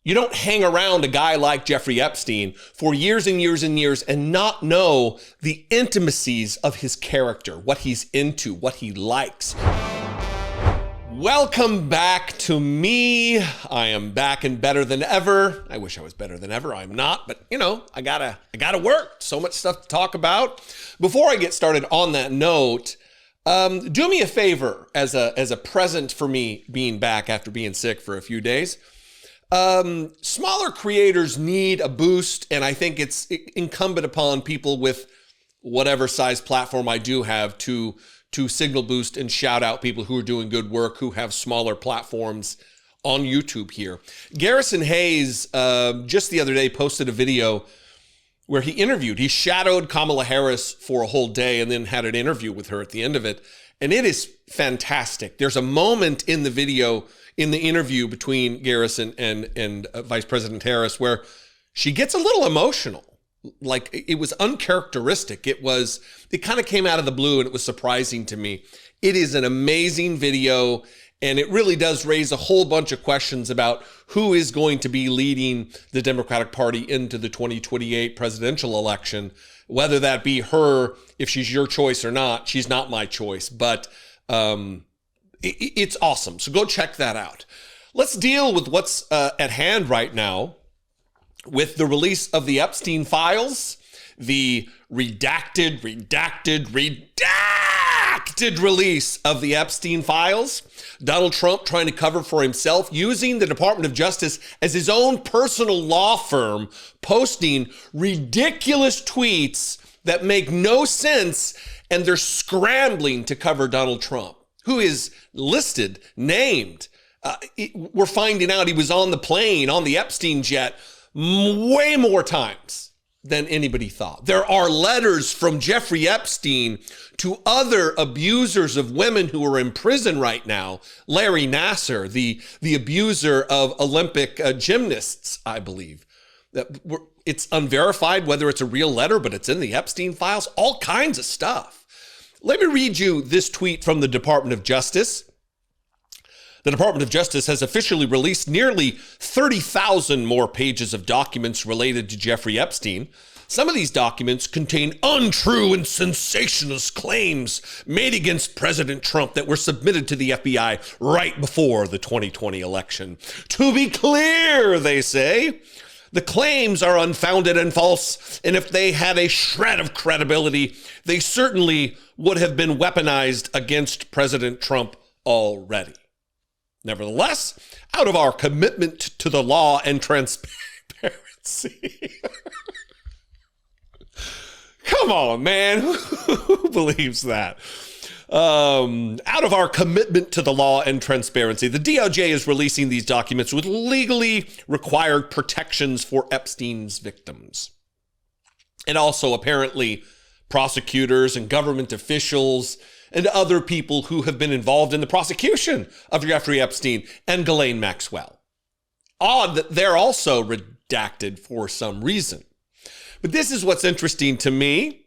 You don't hang around a guy like Jeffrey Epstein for years and years and years and not know the intimacies of his character, what he's into, what he likes. Welcome back to me. I am back and better than ever. I wish I was better than ever. I'm not, but you know, I gotta work. So much stuff to talk about. Before I get started on that note, do me a favor as a present for me being back after being sick for a few days. Smaller creators need a boost, and I think it's incumbent upon people with whatever size platform I do have to signal boost and shout out people who are doing good work, who have smaller platforms on YouTube here. Garrison Hayes, just the other day, posted a video where he shadowed Kamala Harris for a whole day and then had an interview with her at the end of it. And it is fantastic. There's a moment in the video, in the interview between Garrison and Vice President Harris, where she gets a little emotional. Like, it was uncharacteristic. It kind of came out of the blue, and it was surprising to me. It is an amazing video, and it really does raise a whole bunch of questions about who is going to be leading the Democratic Party into the 2028 presidential election, whether that be her, if she's your choice or not. She's not my choice, but it's awesome. So go check that out. Let's deal with what's at hand right now with the release of the Epstein files, the redacted release of the Epstein files. Donald Trump trying to cover for himself, using the Department of Justice as his own personal law firm, posting ridiculous tweets that make no sense, and they're scrambling to cover Donald Trump, who is listed, named. We're finding out he was on the plane, on the Epstein jet, way more times than anybody thought. There are letters from Jeffrey Epstein to other abusers of women who are in prison right now. Larry Nassar, the abuser of Olympic gymnasts, I believe. It's unverified whether it's a real letter, but it's in the Epstein files. All kinds of stuff. Let me read you this tweet from the Department of Justice. The Department of Justice has officially released nearly 30,000 more pages of documents related to Jeffrey Epstein. Some of these documents contain untrue and sensationalist claims made against President Trump that were submitted to the FBI right before the 2020 election. To be clear, they say, the claims are unfounded and false, and if they had a shred of credibility, they certainly would have been weaponized against President Trump already. Nevertheless, out of our commitment to the law and transparency. Come on, man. Who believes that? Out of our commitment to the law and transparency, the DOJ is releasing these documents with legally required protections for Epstein's victims. And also, apparently, prosecutors and government officials and other people who have been involved in the prosecution of Jeffrey Epstein and Ghislaine Maxwell. Odd that they're also redacted for some reason. But this is what's interesting to me.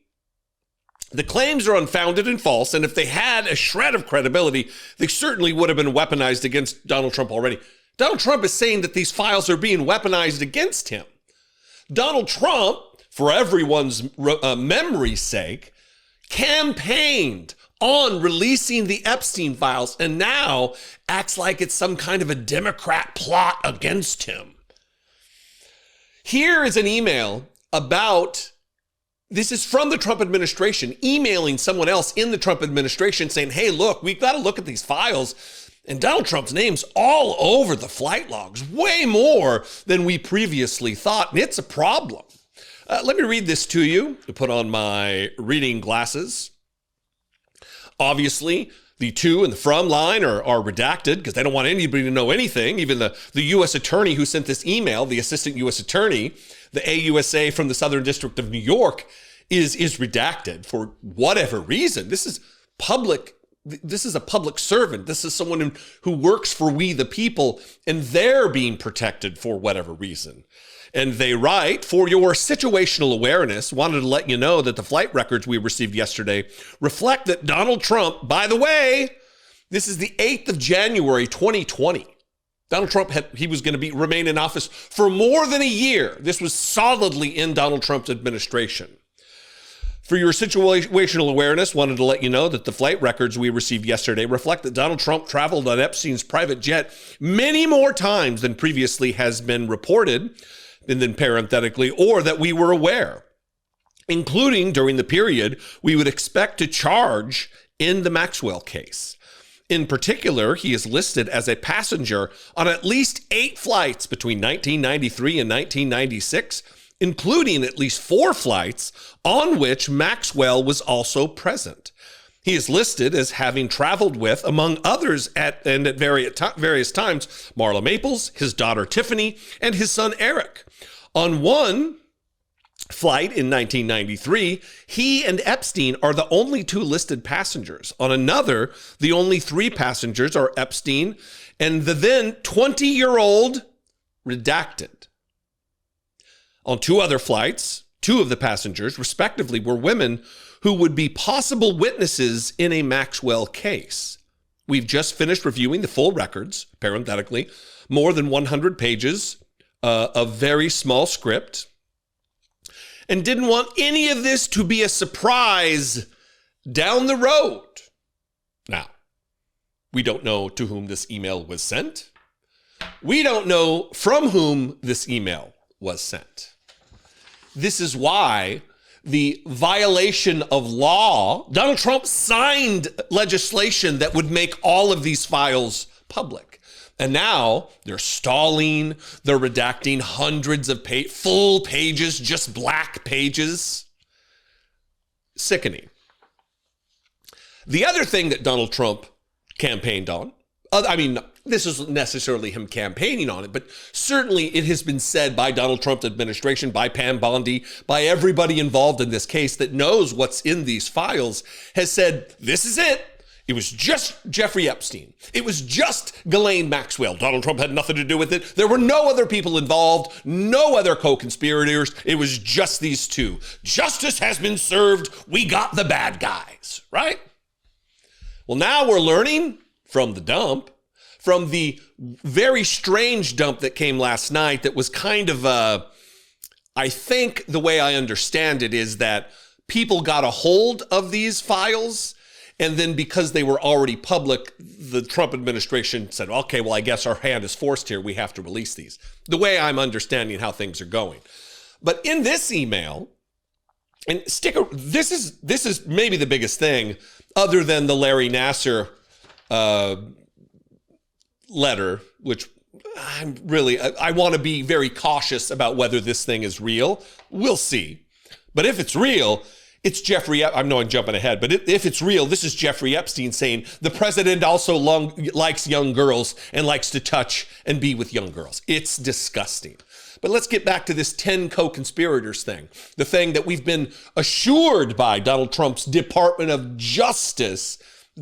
The claims are unfounded and false, and if they had a shred of credibility, they certainly would have been weaponized against Donald Trump already. Donald Trump is saying that these files are being weaponized against him. Donald Trump, for everyone's memory's sake, campaigned on releasing the Epstein files, and now acts like it's some kind of a Democrat plot against him. Here is an email this is from the Trump administration, emailing someone else in the Trump administration saying, hey, look, we've got to look at these files, and Donald Trump's name's all over the flight logs, way more than we previously thought, and it's a problem. Let me read this to you. To put on my reading glasses. Obviously, the to and the from line are redacted because they don't want anybody to know anything. Even the U.S. attorney who sent this email, the assistant U.S. attorney, the AUSA from the Southern District of New York, is redacted for whatever reason. This is public. This is a public servant. This is someone who works for we the people, and they're being protected for whatever reason. And they write, for your situational awareness, wanted to let you know that the flight records we received yesterday reflect that Donald Trump, by the way, this is the 8th of January, 2020. Donald Trump he was going to remain in office for more than a year. This was solidly in Donald Trump's administration. For your situational awareness, wanted to let you know that the flight records we received yesterday reflect that Donald Trump traveled on Epstein's private jet many more times than previously has been reported, and then parenthetically, or that we were aware, including during the period we would expect to charge in the Maxwell case. In particular, he is listed as a passenger on at least 8 flights between 1993 and 1996, including at least 4 flights on which Maxwell was also present. He is listed as having traveled with, among others at various times, Marla Maples, his daughter Tiffany, and his son Eric. On one flight in 1993, he and Epstein are the only 2 listed passengers. On another, the only 3 passengers are Epstein and the then 20-year-old redacted. On 2 other flights, 2 of the passengers, respectively, were women who would be possible witnesses in a Maxwell case. We've just finished reviewing the full records, parenthetically, more than 100 pages of very small script, and didn't want any of this to be a surprise down the road. Now, we don't know to whom this email was sent. We don't know from whom this email was sent. This is why the violation of law, Donald Trump signed legislation that would make all of these files public. And now they're stalling, they're redacting hundreds of full pages, just black pages. Sickening. The other thing that Donald Trump campaigned on, this isn't necessarily him campaigning on it, but certainly it has been said by Donald Trump's administration, by Pam Bondi, by everybody involved in this case that knows what's in these files, has said, this is it. It was just Jeffrey Epstein. It was just Ghislaine Maxwell. Donald Trump had nothing to do with it. There were no other people involved, no other co-conspirators. It was just these 2. Justice has been served. We got the bad guys, right? Well, now we're learning from the dump, from the very strange dump that came last night that was kind of, I think the way I understand it is that people got a hold of these files, and then because they were already public, the Trump administration said, okay, well, I guess our hand is forced here. We have to release these. The way I'm understanding how things are going. But in this email, and this is maybe the biggest thing other than the Larry Nassar letter, which I want to be very cautious about whether this thing is real. We'll see. But if it's real, it's Jeffrey, I know I'm jumping ahead, but if it's real, this is Jeffrey Epstein saying the president also likes young girls and likes to touch and be with young girls. It's disgusting. But let's get back to this 10 co-conspirators thing, the thing that we've been assured by Donald Trump's Department of Justice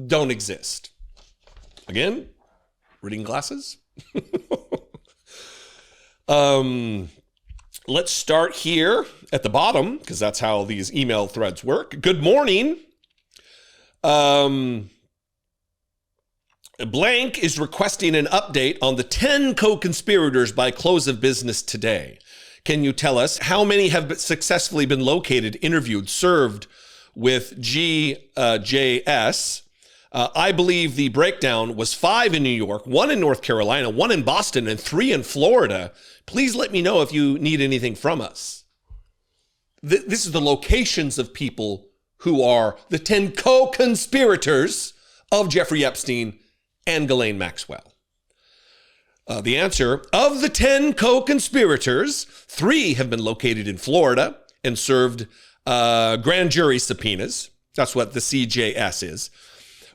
don't exist. Again, reading glasses? Let's start here at the bottom, because that's how these email threads work. Good morning. Blank is requesting an update on the 10 co-conspirators by close of business today. Can you tell us how many have successfully been located, interviewed, served with GJS? I believe the breakdown was 5 in New York, 1 in North Carolina, 1 in Boston, and 3 in Florida. Please let me know if you need anything from us. This is the locations of people who are the 10 co-conspirators of Jeffrey Epstein and Ghislaine Maxwell. The answer, of the 10 co-conspirators, 3 have been located in Florida and served grand jury subpoenas. That's what the CJS is.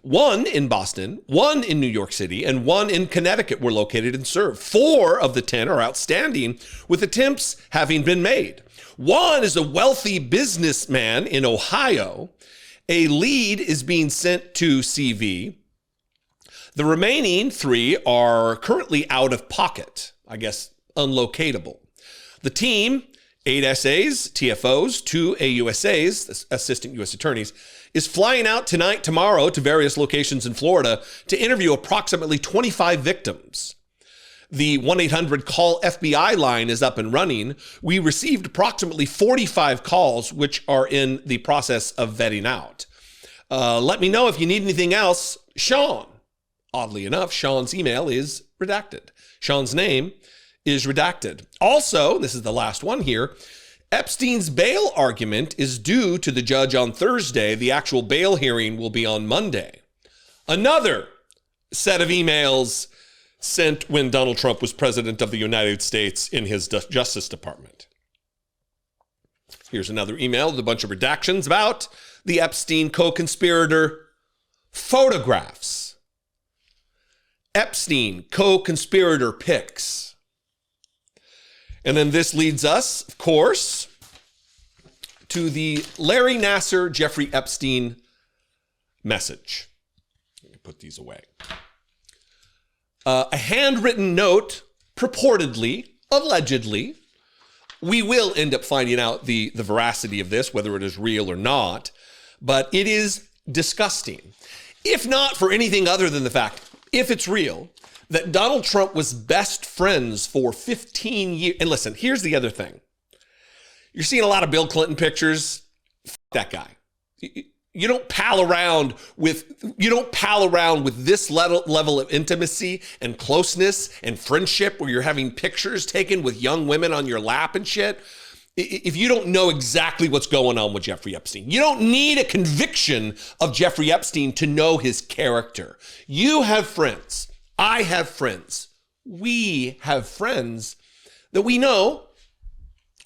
1 in Boston, 1 in New York City, and 1 in Connecticut were located and served. 4 of the 10 are outstanding, with attempts having been made. 1 is a wealthy businessman in Ohio. A lead is being sent to CV. The remaining 3 are currently out of pocket, I guess unlocatable. The team, 8 SAs, TFOs, 2 AUSAs, assistant U.S. attorneys, is flying out tonight, tomorrow to various locations in Florida to interview approximately 25 victims. the 1-800-CALL-FBI line is up and running, we received approximately 45 calls, which are in the process of vetting out. Let me know if you need anything else. Sean. Oddly enough, Sean's email is redacted. Sean's name is redacted. Also, this is the last one here, Epstein's bail argument is due to the judge on Thursday. The actual bail hearing will be on Monday. Another set of emails sent when Donald Trump was president of the United States in his Justice Department. Here's another email with a bunch of redactions about the Epstein co-conspirator photographs. Epstein co-conspirator pics. And then this leads us, of course, to the Larry Nassar, Jeffrey Epstein message. Let me put these away. A handwritten note, purportedly, allegedly. We will end up finding out the veracity of this, whether it is real or not, but it is disgusting. If not for anything other than the fact, if it's real, that Donald Trump was best friends for 15 years. And listen, here's the other thing. You're seeing a lot of Bill Clinton pictures. F that guy. You don't pal around with this level of intimacy and closeness and friendship where you're having pictures taken with young women on your lap and shit. If you don't know exactly what's going on with Jeffrey Epstein, you don't need a conviction of Jeffrey Epstein to know his character. You have friends. I have friends. We have friends that we know,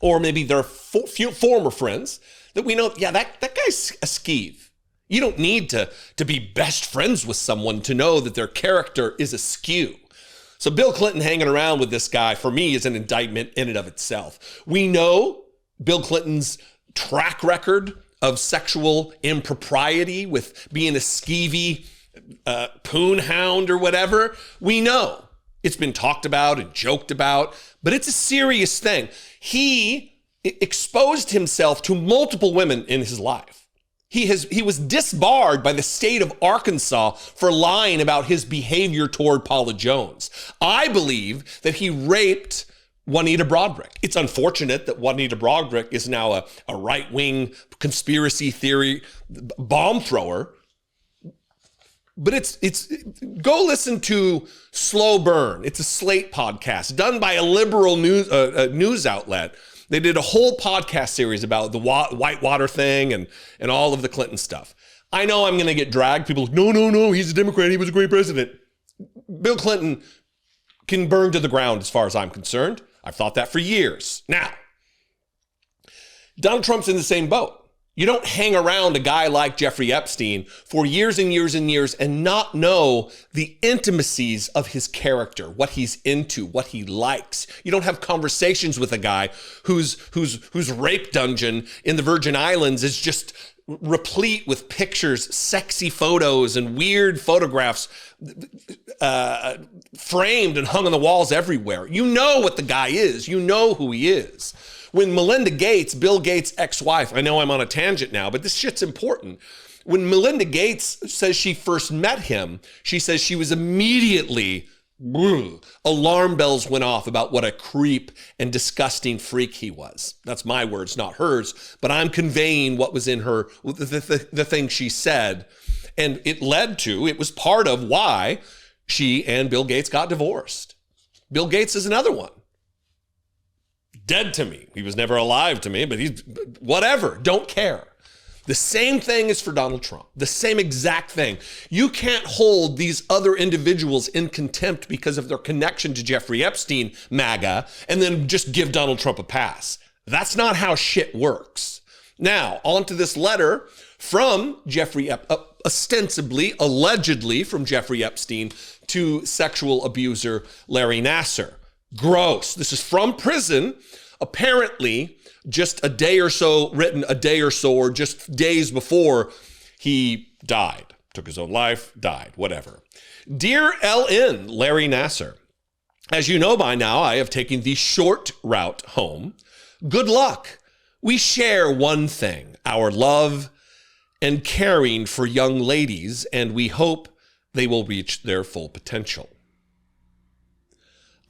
or maybe they're former friends that we know, yeah, that guy's a skeeve. You don't need to be best friends with someone to know that their character is askew. So Bill Clinton hanging around with this guy, for me, is an indictment in and of itself. We know Bill Clinton's track record of sexual impropriety with being a skeevy poon hound or whatever. We know it's been talked about and joked about, but it's a serious thing. He exposed himself to multiple women in his life. He was disbarred by the state of Arkansas for lying about his behavior toward Paula Jones. I believe that he raped Juanita Broaddrick. It's unfortunate that Juanita Broaddrick is now a right-wing conspiracy theory bomb thrower. But it's go listen to Slow Burn. It's a Slate podcast done by a liberal news outlet. They did a whole podcast series about the Whitewater thing and all of the Clinton stuff. I know I'm going to get dragged. People are like, no, he's a Democrat. He was a great president. Bill Clinton can burn to the ground as far as I'm concerned. I've thought that for years. Now, Donald Trump's in the same boat. You don't hang around a guy like Jeffrey Epstein for years and years and years and not know the intimacies of his character, what he's into, what he likes. You don't have conversations with a guy whose rape dungeon in the Virgin Islands is just replete with pictures, sexy photos, and weird photographs framed and hung on the walls everywhere. You know what the guy is. You know who he is. When Melinda Gates, Bill Gates' ex-wife, I know I'm on a tangent now, but this shit's important. When Melinda Gates says she first met him, she says she was immediately, alarm bells went off about what a creep and disgusting freak he was. That's my words, not hers, but I'm conveying what was in her, the thing she said. And it was part of why she and Bill Gates got divorced. Bill Gates is another one. Dead to me. He was never alive to me, but he's whatever. Don't care. The same thing is for Donald Trump. The same exact thing. You can't hold these other individuals in contempt because of their connection to Jeffrey Epstein, MAGA, and then just give Donald Trump a pass. That's not how shit works. Now, on to this letter from Jeffrey ostensibly, allegedly from Jeffrey Epstein to sexual abuser Larry Nassar. Gross. This is from prison, apparently just a day or so, written a day or so, or just days before he died, took his own life, died, whatever. Dear LN, Larry Nassar, as you know by now, I have taken the short route home. Good luck. We share one thing, our love and caring for young ladies, and we hope they will reach their full potential.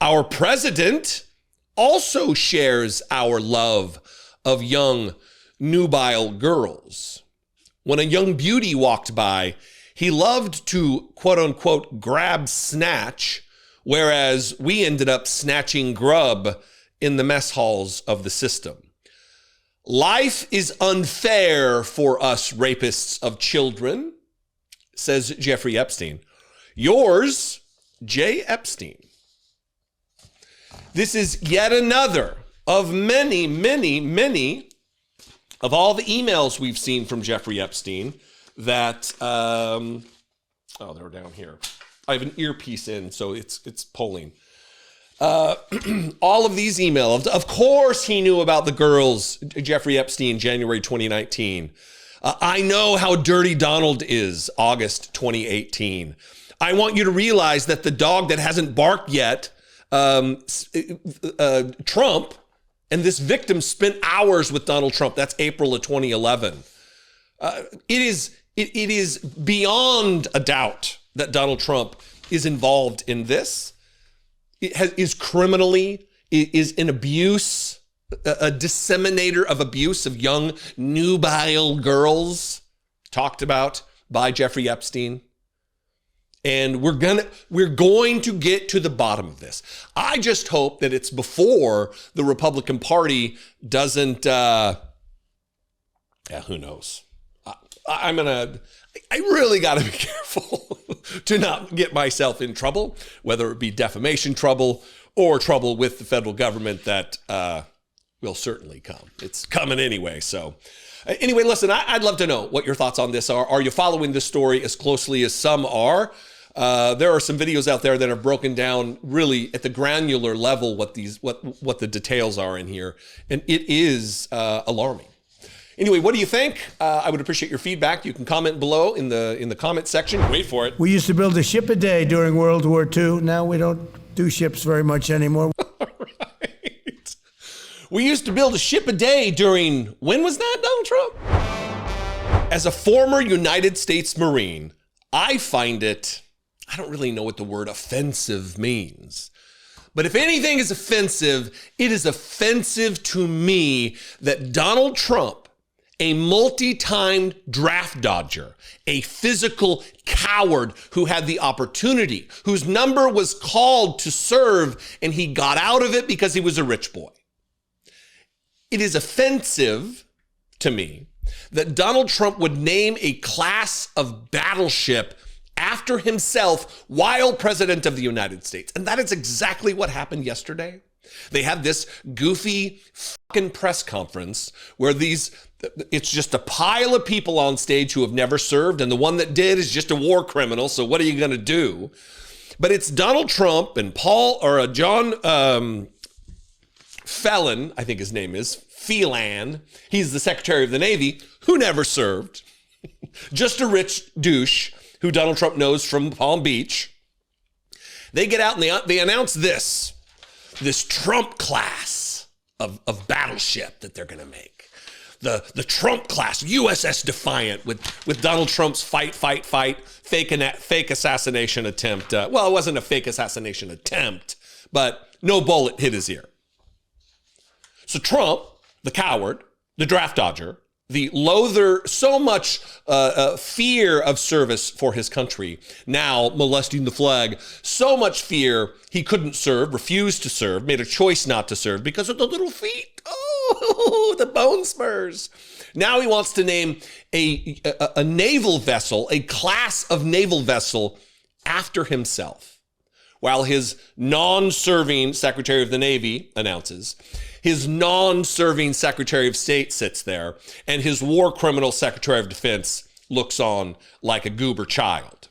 Our president also shares our love of young, nubile girls. When a young beauty walked by, he loved to, quote unquote, grab snatch, whereas we ended up snatching grub in the mess halls of the system. Life is unfair for us rapists of children, says Jeffrey Epstein. Yours, J. Epstein. This is yet another of many, many, many of all the emails we've seen from Jeffrey Epstein that, oh, they're down here. I have an earpiece in, so it's pulling. All of these emails, of course he knew about the girls, Jeffrey Epstein, January 2019. I know how dirty Donald is, August 2018. I want you to realize that the dog that hasn't barked yet, Trump, and this victim spent hours with Donald Trump. That's April of 2011. It is beyond a doubt that Donald Trump is involved in this. Is criminally, is an abuse, a disseminator of abuse of young nubile girls, talked about by Jeffrey Epstein. And we're going to get to the bottom of this. I just hope that it's before the Republican Party doesn't, who knows? I really got to be careful to not get myself in trouble, whether it be defamation trouble or trouble with the federal government that will certainly come. It's coming anyway. So anyway, listen, I'd love to know what your thoughts on this are. Are you following this story as closely as some are? There are some videos out there that have broken down really at the granular level what the details are in here. And it is alarming. Anyway, what do you think? I would appreciate your feedback. You can comment below in the comment section. Wait for it. We used to build a ship a day during World War II. Now we don't do ships very much anymore. Right. We used to build a ship a day during, when was that, Donald Trump? As a former United States Marine, I find it, I don't really know what the word offensive means. But if anything is offensive, it is offensive to me that Donald Trump, a multi-time draft dodger, a physical coward who had the opportunity, whose number was called to serve, and he got out of it because he was a rich boy. It is offensive to me that Donald Trump would name a class of battleship after himself while president of the United States. And that is exactly what happened yesterday. They had this goofy fucking press conference where it's just a pile of people on stage who have never served, and the one that did is just a war criminal, so what are you going to do? But it's Donald Trump and John Felon, I think his name is, Phelan. He's the Secretary of the Navy, who never served. Just a rich douche who Donald Trump knows from Palm Beach. They get out and they announce this Trump class of battleship that they're going to make. The Trump class, USS Defiant, with Donald Trump's fight, fake assassination attempt. Well, it wasn't a fake assassination attempt, but no bullet hit his ear. So Trump, the coward, the draft dodger, the loather, so much fear of service for his country, now molesting the flag, so much fear he couldn't serve, refused to serve, made a choice not to serve because of the little feet. Oh, the bone spurs. Now he wants to name a naval vessel, a class of naval vessel after himself, while his non-serving Secretary of the Navy announces. His non-serving Secretary of State sits there, and his war criminal Secretary of Defense looks on like a goober child.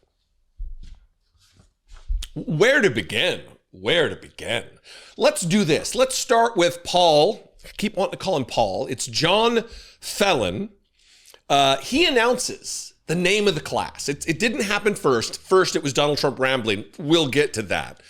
Where to begin? Let's do this. Let's start with Paul. I keep wanting to call him Paul. It's John Felon. He announces the name of the class. It didn't happen first. First, it was Donald Trump rambling. We'll get to that.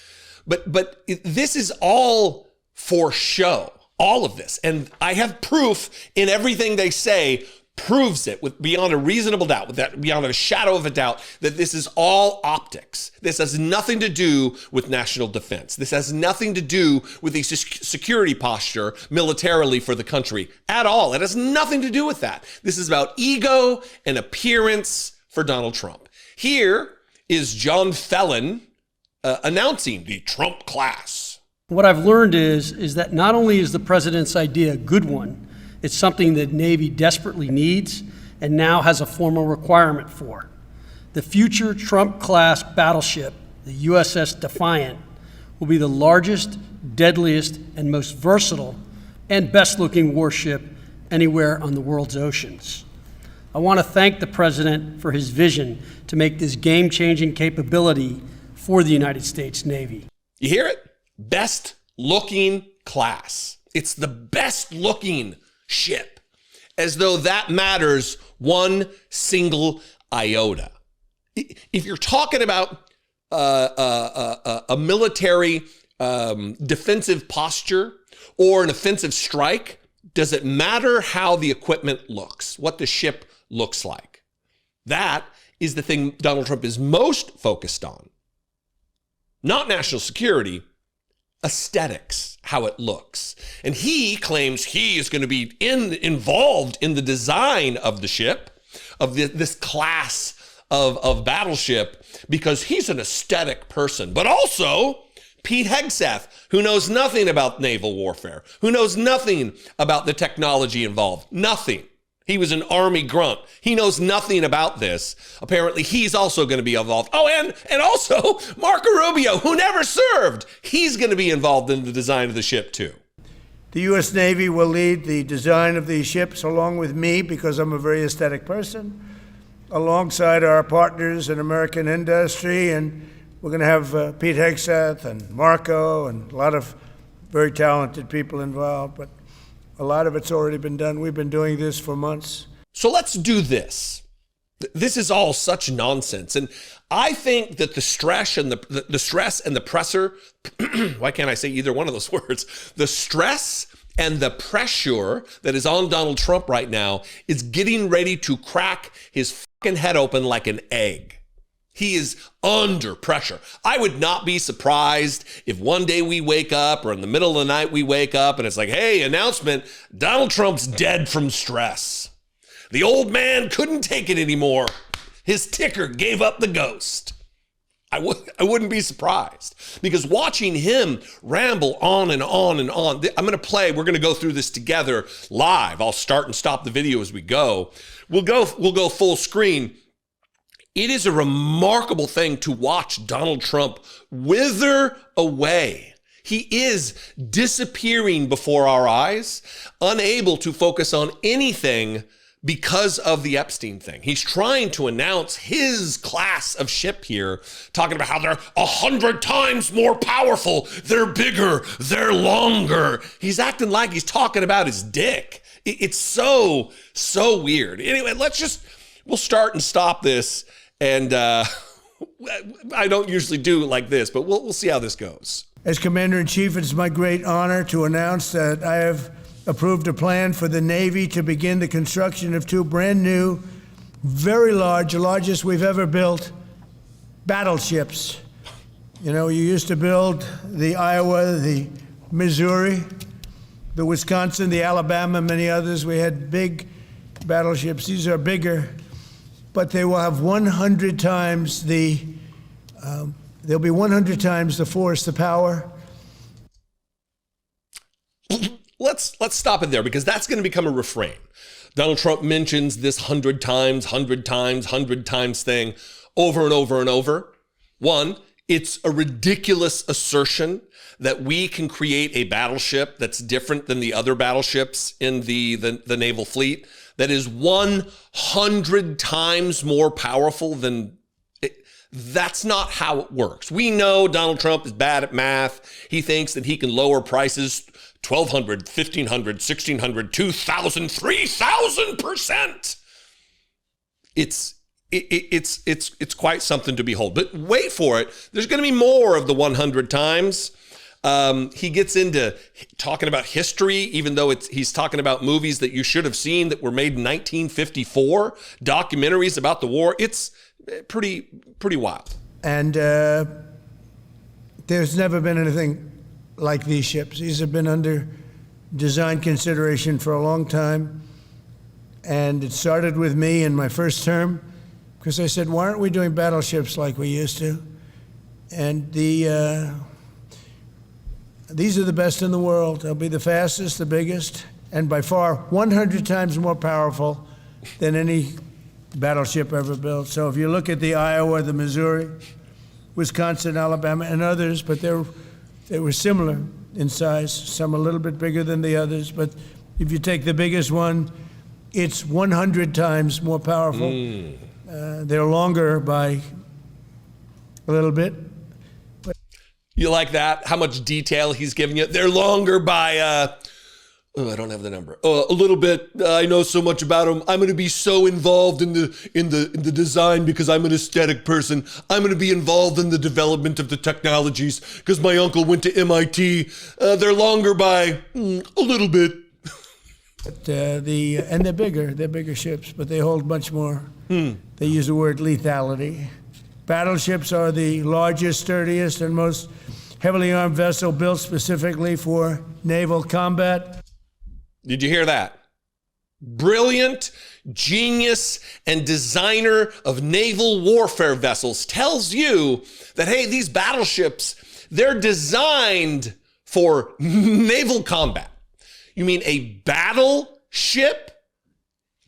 But this is all for show. All of this. And I have proof in everything they say, proves it with beyond a reasonable doubt, beyond a shadow of a doubt, that this is all optics. This has nothing to do with national defense. This has nothing to do with the security posture militarily for the country at all. It has nothing to do with that. This is about ego and appearance for Donald Trump. Here is John Felon announcing the Trump class. What I've learned is that not only is the president's idea a good one, it's something that Navy desperately needs and now has a formal requirement for. The future Trump-class battleship, the USS Defiant, will be the largest, deadliest, and most versatile and best-looking warship anywhere on the world's oceans. I want to thank the president for his vision to make this game-changing capability for the United States Navy. You hear it? Best-looking class. It's the best-looking ship, as though that matters one single iota. If you're talking about a military defensive posture or an offensive strike, does it matter how the equipment looks, what the ship looks like? That is the thing Donald Trump is most focused on. Not national security, aesthetics, how it looks. And he claims he is going to be involved in the design of the ship, of this class of battleship, because he's an aesthetic person. But also Pete Hegseth, who knows nothing about naval warfare, who knows nothing about the technology involved, nothing. He was an Army grunt. He knows nothing about this. Apparently, he's also going to be involved. Oh, and also Marco Rubio, who never served. He's going to be involved in the design of the ship, too. The U.S. Navy will lead the design of these ships along with me, because I'm a very aesthetic person, alongside our partners in American industry. And we're going to have Pete Hegseth and Marco and a lot of very talented people involved. But a lot of it's already been done. We've been doing this for months. So let's do this. This is all such nonsense. And I think that the stress and the pressure, why can't I say either one of those words? The stress and the pressure that is on Donald Trump right now is getting ready to crack his fucking head open like an egg. He is under pressure. I would not be surprised if one day we wake up, or in the middle of the night we wake up and it's like, hey, announcement, Donald Trump's dead from stress. The old man couldn't take it anymore. His ticker gave up the ghost. I wouldn't be surprised, because watching him ramble on and on and on, we're going to go through this together live. I'll start and stop the video as we go. We'll go full screen. It is a remarkable thing to watch Donald Trump wither away. He is disappearing before our eyes, unable to focus on anything because of the Epstein thing. He's trying to announce his class of ship here, talking about how they're 100 times more powerful, they're bigger, they're longer. He's acting like he's talking about his dick. It's so weird. Anyway, we'll start and stop this. And I don't usually do it like this, but we'll see how this goes. As Commander-in-Chief, it is my great honor to announce that I have approved a plan for the Navy to begin the construction of two brand new, very large, the largest we've ever built, battleships. You know, you used to build the Iowa, the Missouri, the Wisconsin, the Alabama, many others. We had big battleships. These are bigger, but they will have 100 times they'll be 100 times the force, the power. Let's stop it there, because that's going to become a refrain. Donald Trump mentions this 100 times thing over and over and over. One, it's a ridiculous assertion that we can create a battleship that's different than the other battleships in the naval fleet, that is 100 times more powerful than it. That's not how it works. We know Donald Trump is bad at math. He thinks that he can lower prices 1,200, 1,500, 1,600, 2,000, 3,000%. It's quite something to behold. But wait for it. There's going to be more of the 100 times. He gets into talking about history, even though he's talking about movies that you should have seen that were made in 1954, documentaries about the war. It's pretty wild. And there's never been anything like these ships. These have been under design consideration for a long time. And it started with me in my first term, because I said, why aren't we doing battleships like we used to? And these are the best in the world. They'll be the fastest, the biggest, and by far 100 times more powerful than any battleship ever built. So if you look at the Iowa, the Missouri, Wisconsin, Alabama, and others, but they were similar in size, some a little bit bigger than the others. But if you take the biggest one, it's 100 times more powerful. They're longer by a little bit. You like that? How much detail he's giving you? They're longer by, I don't have the number. A little bit. I know so much about them. I'm going to be so involved in the design because I'm an aesthetic person. I'm going to be involved in the development of the technologies because my uncle went to MIT. They're longer by a little bit. But and they're bigger. They're bigger ships, but they hold much more. They use the word lethality. Battleships are the largest, sturdiest, and most heavily armed vessel built specifically for naval combat. Did you hear that? Brilliant, genius, and designer of naval warfare vessels tells you that, hey, these battleships, they're designed for naval combat. You mean a battleship?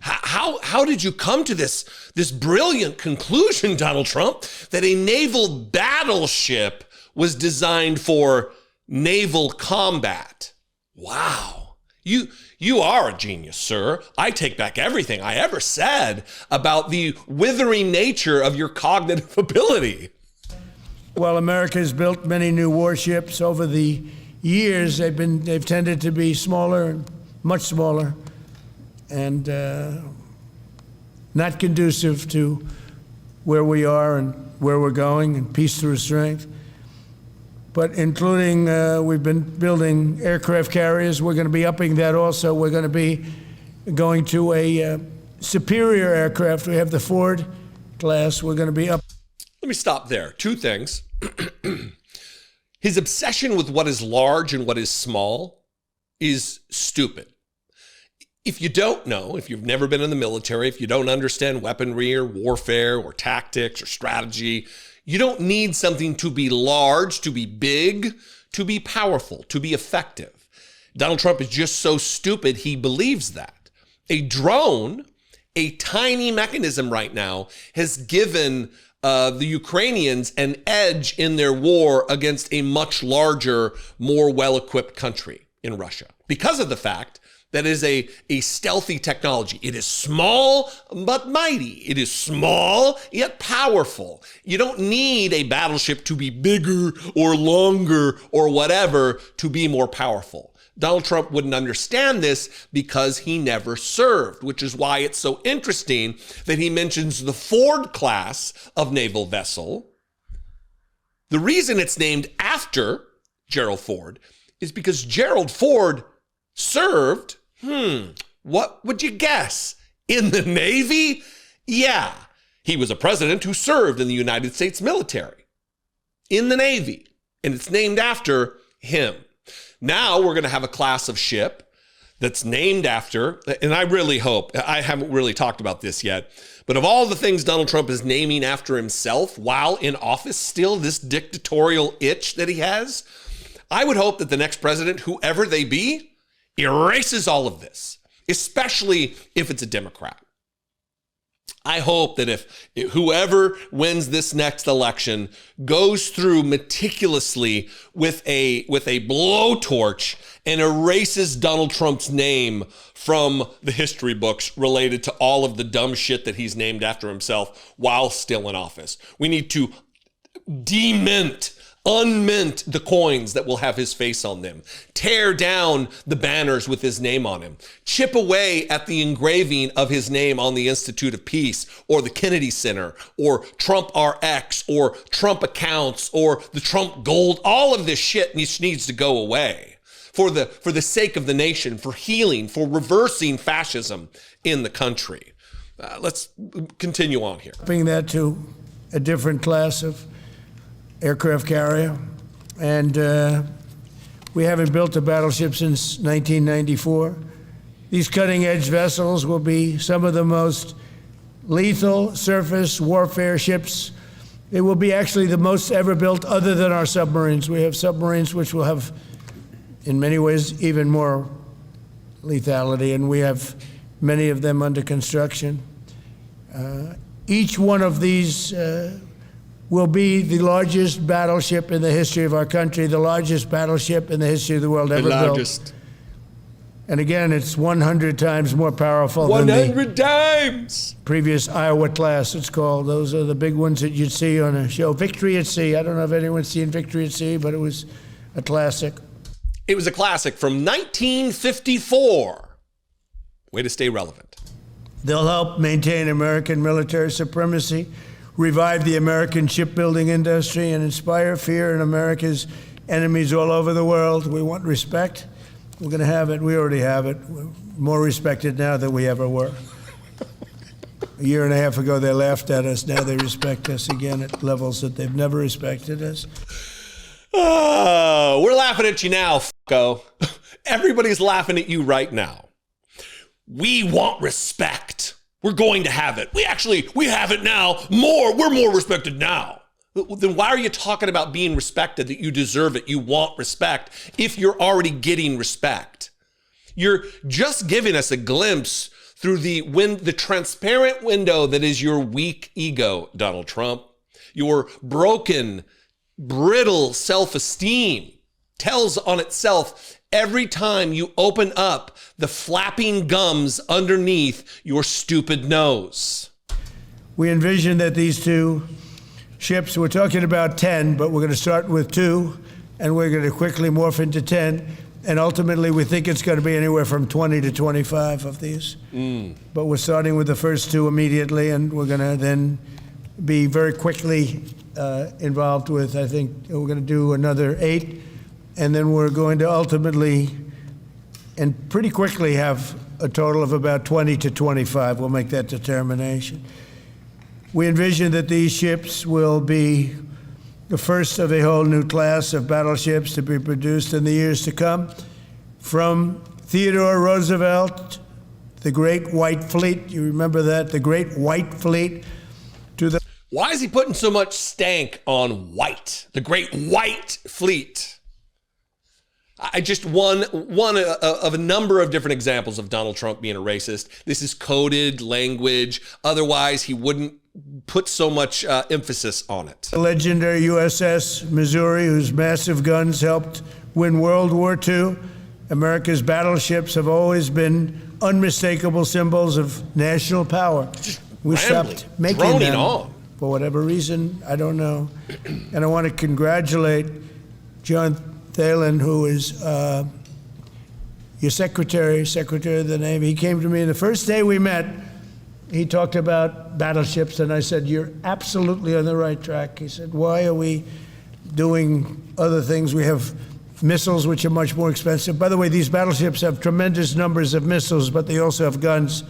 How did you come to this brilliant conclusion, Donald Trump, that a naval battleship was designed for naval combat? Wow. You are a genius, sir. I take back everything I ever said about the withering nature of your cognitive ability. Well, America has built many new warships over the years. They've tended to be smaller and much smaller, and not conducive to where we are and where we're going, and peace through strength. But including, we've been building aircraft carriers. We're going to be upping that also. We're going to be going to a superior aircraft. We have the Ford class. We're going to be up. Let me stop there. Two things. His obsession with what is large and what is small is stupid. If you don't know, if you've never been in the military, if you don't understand weaponry or warfare or tactics or strategy, you don't need something to be large, to be big, to be powerful, to be effective. Donald Trump is just so stupid, he believes that. A drone, a tiny mechanism right now, has given the Ukrainians an edge in their war against a much larger, more well-equipped country in Russia because of the fact that is a stealthy technology. It is small but mighty. It is small yet powerful. You don't need a battleship to be bigger or longer or whatever to be more powerful. Donald Trump wouldn't understand this because he never served, which is why it's so interesting that he mentions the Ford class of naval vessel. The reason it's named after Gerald Ford is because Gerald Ford served, what would you guess? In the Navy? Yeah, he was a president who served in the United States military, in the Navy, and it's named after him. Now we're going to have a class of ship that's named after, and I really hope, I haven't really talked about this yet, but of all the things Donald Trump is naming after himself while in office, still this dictatorial itch that he has, I would hope that the next president, whoever they be, erases all of this, especially if it's a Democrat. I hope that if whoever wins this next election goes through meticulously with a blowtorch and erases Donald Trump's name from the history books related to all of the dumb shit that he's named after himself while still in office. We need to demint, unmint the coins that will have his face on them, tear down the banners with his name on him, chip away at the engraving of his name on the Institute of Peace or the Kennedy Center or Trump RX or Trump accounts or the Trump gold. All of this shit needs to go away for the sake of the nation, for healing, for reversing fascism in the country. Let's continue on here. Bring that to a different class of aircraft carrier. And we haven't built a battleship since 1994. These cutting-edge vessels will be some of the most lethal surface warfare ships. It will be actually the most ever built other than our submarines. We have submarines which will have, in many ways, even more lethality, and we have many of them under construction. Each one of these will be the largest battleship in the history of our country, the largest battleship in the history of the world ever built. And again, it's 100 times more powerful than the previous Iowa class, it's called. Those are the big ones that you'd see on a show. Victory at Sea. I don't know if anyone's seen Victory at Sea, but it was a classic. It was a classic from 1954. Way to stay relevant. They'll help maintain American military supremacy, revive the American shipbuilding industry, and inspire fear in America's enemies all over the world. We want respect. We're going to have it. We already have it. We're more respected now than we ever were. A year and a half ago, they laughed at us. Now they respect us again at levels that they've never respected us. Oh, we're laughing at you now, f***o. Everybody's laughing at you right now. We want respect. We're going to have it. We have it now. We're more respected now. Then why are you talking about being respected, that you deserve it, you want respect, if you're already getting respect? You're just giving us a glimpse through the transparent window that is your weak ego, Donald Trump. Your broken, brittle self-esteem tells on itself every time you open up the flapping gums underneath your stupid nose. We envision that these two ships, we're talking about 10, but we're going to start with 2, and we're going to quickly morph into 10. And ultimately, we think it's going to be anywhere from 20 to 25 of these. But we're starting with the first 2 immediately, and we're going to then be very quickly involved with, I think, we're going to do another 8. And then we're going to ultimately and pretty quickly have a total of about 20 to 25. We'll make that determination. We envision that these ships will be the first of a whole new class of battleships to be produced in the years to come. From Theodore Roosevelt, the Great White Fleet, you remember that, the Great White Fleet, to the... Why is he putting so much stank on white? The Great White Fleet. I just one of a number of different examples of Donald Trump being a racist. This is coded language. Otherwise, he wouldn't put so much emphasis on it. The legendary USS Missouri, whose massive guns helped win World War II. America's battleships have always been unmistakable symbols of national power. We stopped making them for whatever reason, I don't know. And I want to congratulate John Thalen, who is your secretary of the Navy. He came to me the first day we met. He talked about battleships, and I said, "You're absolutely on the right track." He said, "Why are we doing other things? We have missiles, which are much more expensive." By the way, these battleships have tremendous numbers of missiles, but they also have guns.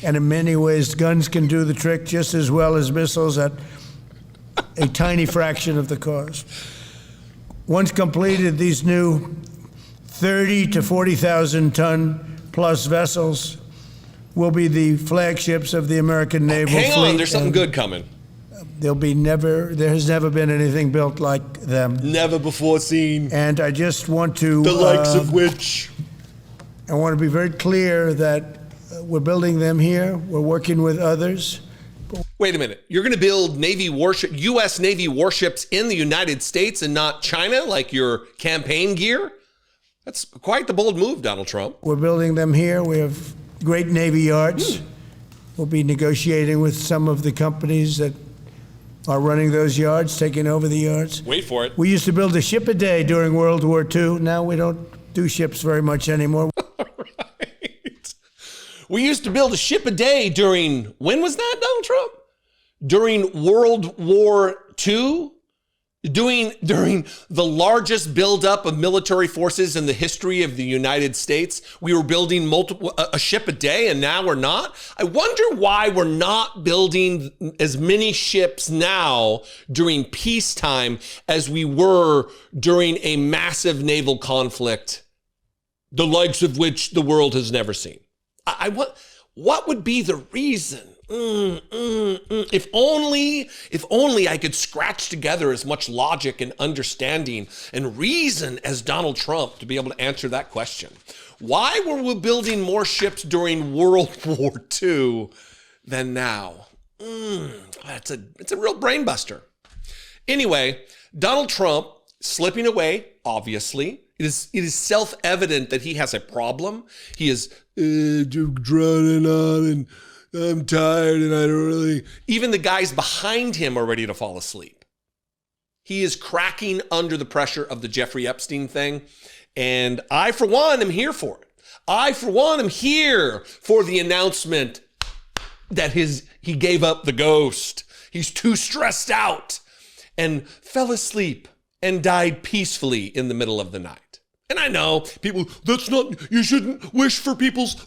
And in many ways, guns can do the trick just as well as missiles at a tiny fraction of the cost. Once completed, these new 30 to 40,000 ton plus vessels will be the flagships of the American naval fleet. Hang on, there's something good coming. There has never been anything built like them. Never before seen. And I just want to... The likes of which? I want to be very clear that we're building them here. We're working with others. Wait a minute. You're going to build U.S. Navy warships in the United States and not China, like your campaign gear? That's quite the bold move, Donald Trump. We're building them here. We have great Navy yards. We'll be negotiating with some of the companies that are running those yards, taking over the yards. Wait for it. We used to build a ship a day during World War II. Now we don't do ships very much anymore. Right. We used to build a ship a day during, when was that, Donald Trump? During World War II? During the largest buildup of military forces in the history of the United States, we were building a ship a day, and now we're not. I wonder why we're not building as many ships now during peacetime as we were during a massive naval conflict, the likes of which the world has never seen. What would be the reason? If only I could scratch together as much logic and understanding and reason as Donald Trump to be able to answer that question. Why were we building more ships during World War II than now? It's a real brain buster. Anyway, Donald Trump slipping away, obviously. It is self-evident that he has a problem. He is drowning on and I'm tired and I don't really... Even the guys behind him are ready to fall asleep. He is cracking under the pressure of the Jeffrey Epstein thing. And I, for one, am here for it. I, for one, am here for the announcement that he gave up the ghost. He's too stressed out and fell asleep and died peacefully in the middle of the night. And I know people, you shouldn't wish for people's...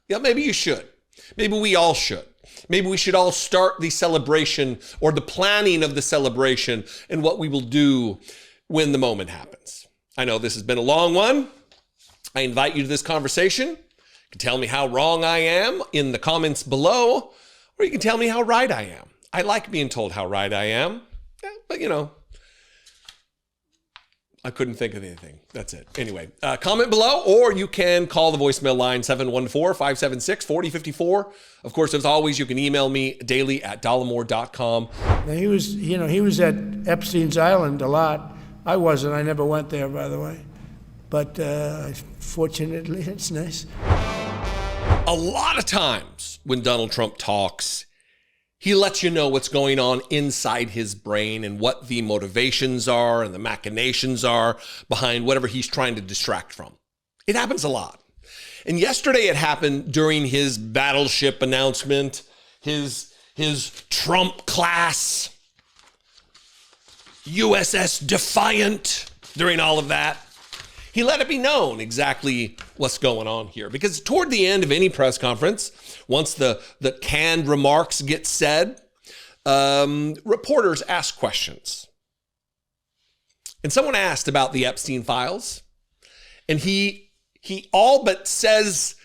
Yeah, maybe you should. Maybe we all should. Maybe we should all start the celebration or the planning of the celebration and what we will do when the moment happens. I know this has been a long one. I invite you to this conversation. You can tell me how wrong I am in the comments below, or you can tell me how right I am. I like being told how right I am, but I couldn't think of anything. That's it. Anyway, comment below, or you can call the voicemail line 714-576-4054. Of course, as always, you can email me daily@dollemore.com. Now, he was at Epstein's Island a lot. I wasn't. I never went there, by the way. But fortunately, it's nice. A lot of times when Donald Trump talks, he lets you know what's going on inside his brain and what the motivations are and the machinations are behind whatever he's trying to distract from. It happens a lot. And yesterday it happened during his battleship announcement, his Trump class, USS Defiant, during all of that. He let it be known exactly what's going on here. Because toward the end of any press conference, once the canned remarks get said, reporters ask questions. And someone asked about the Epstein files, and he all but says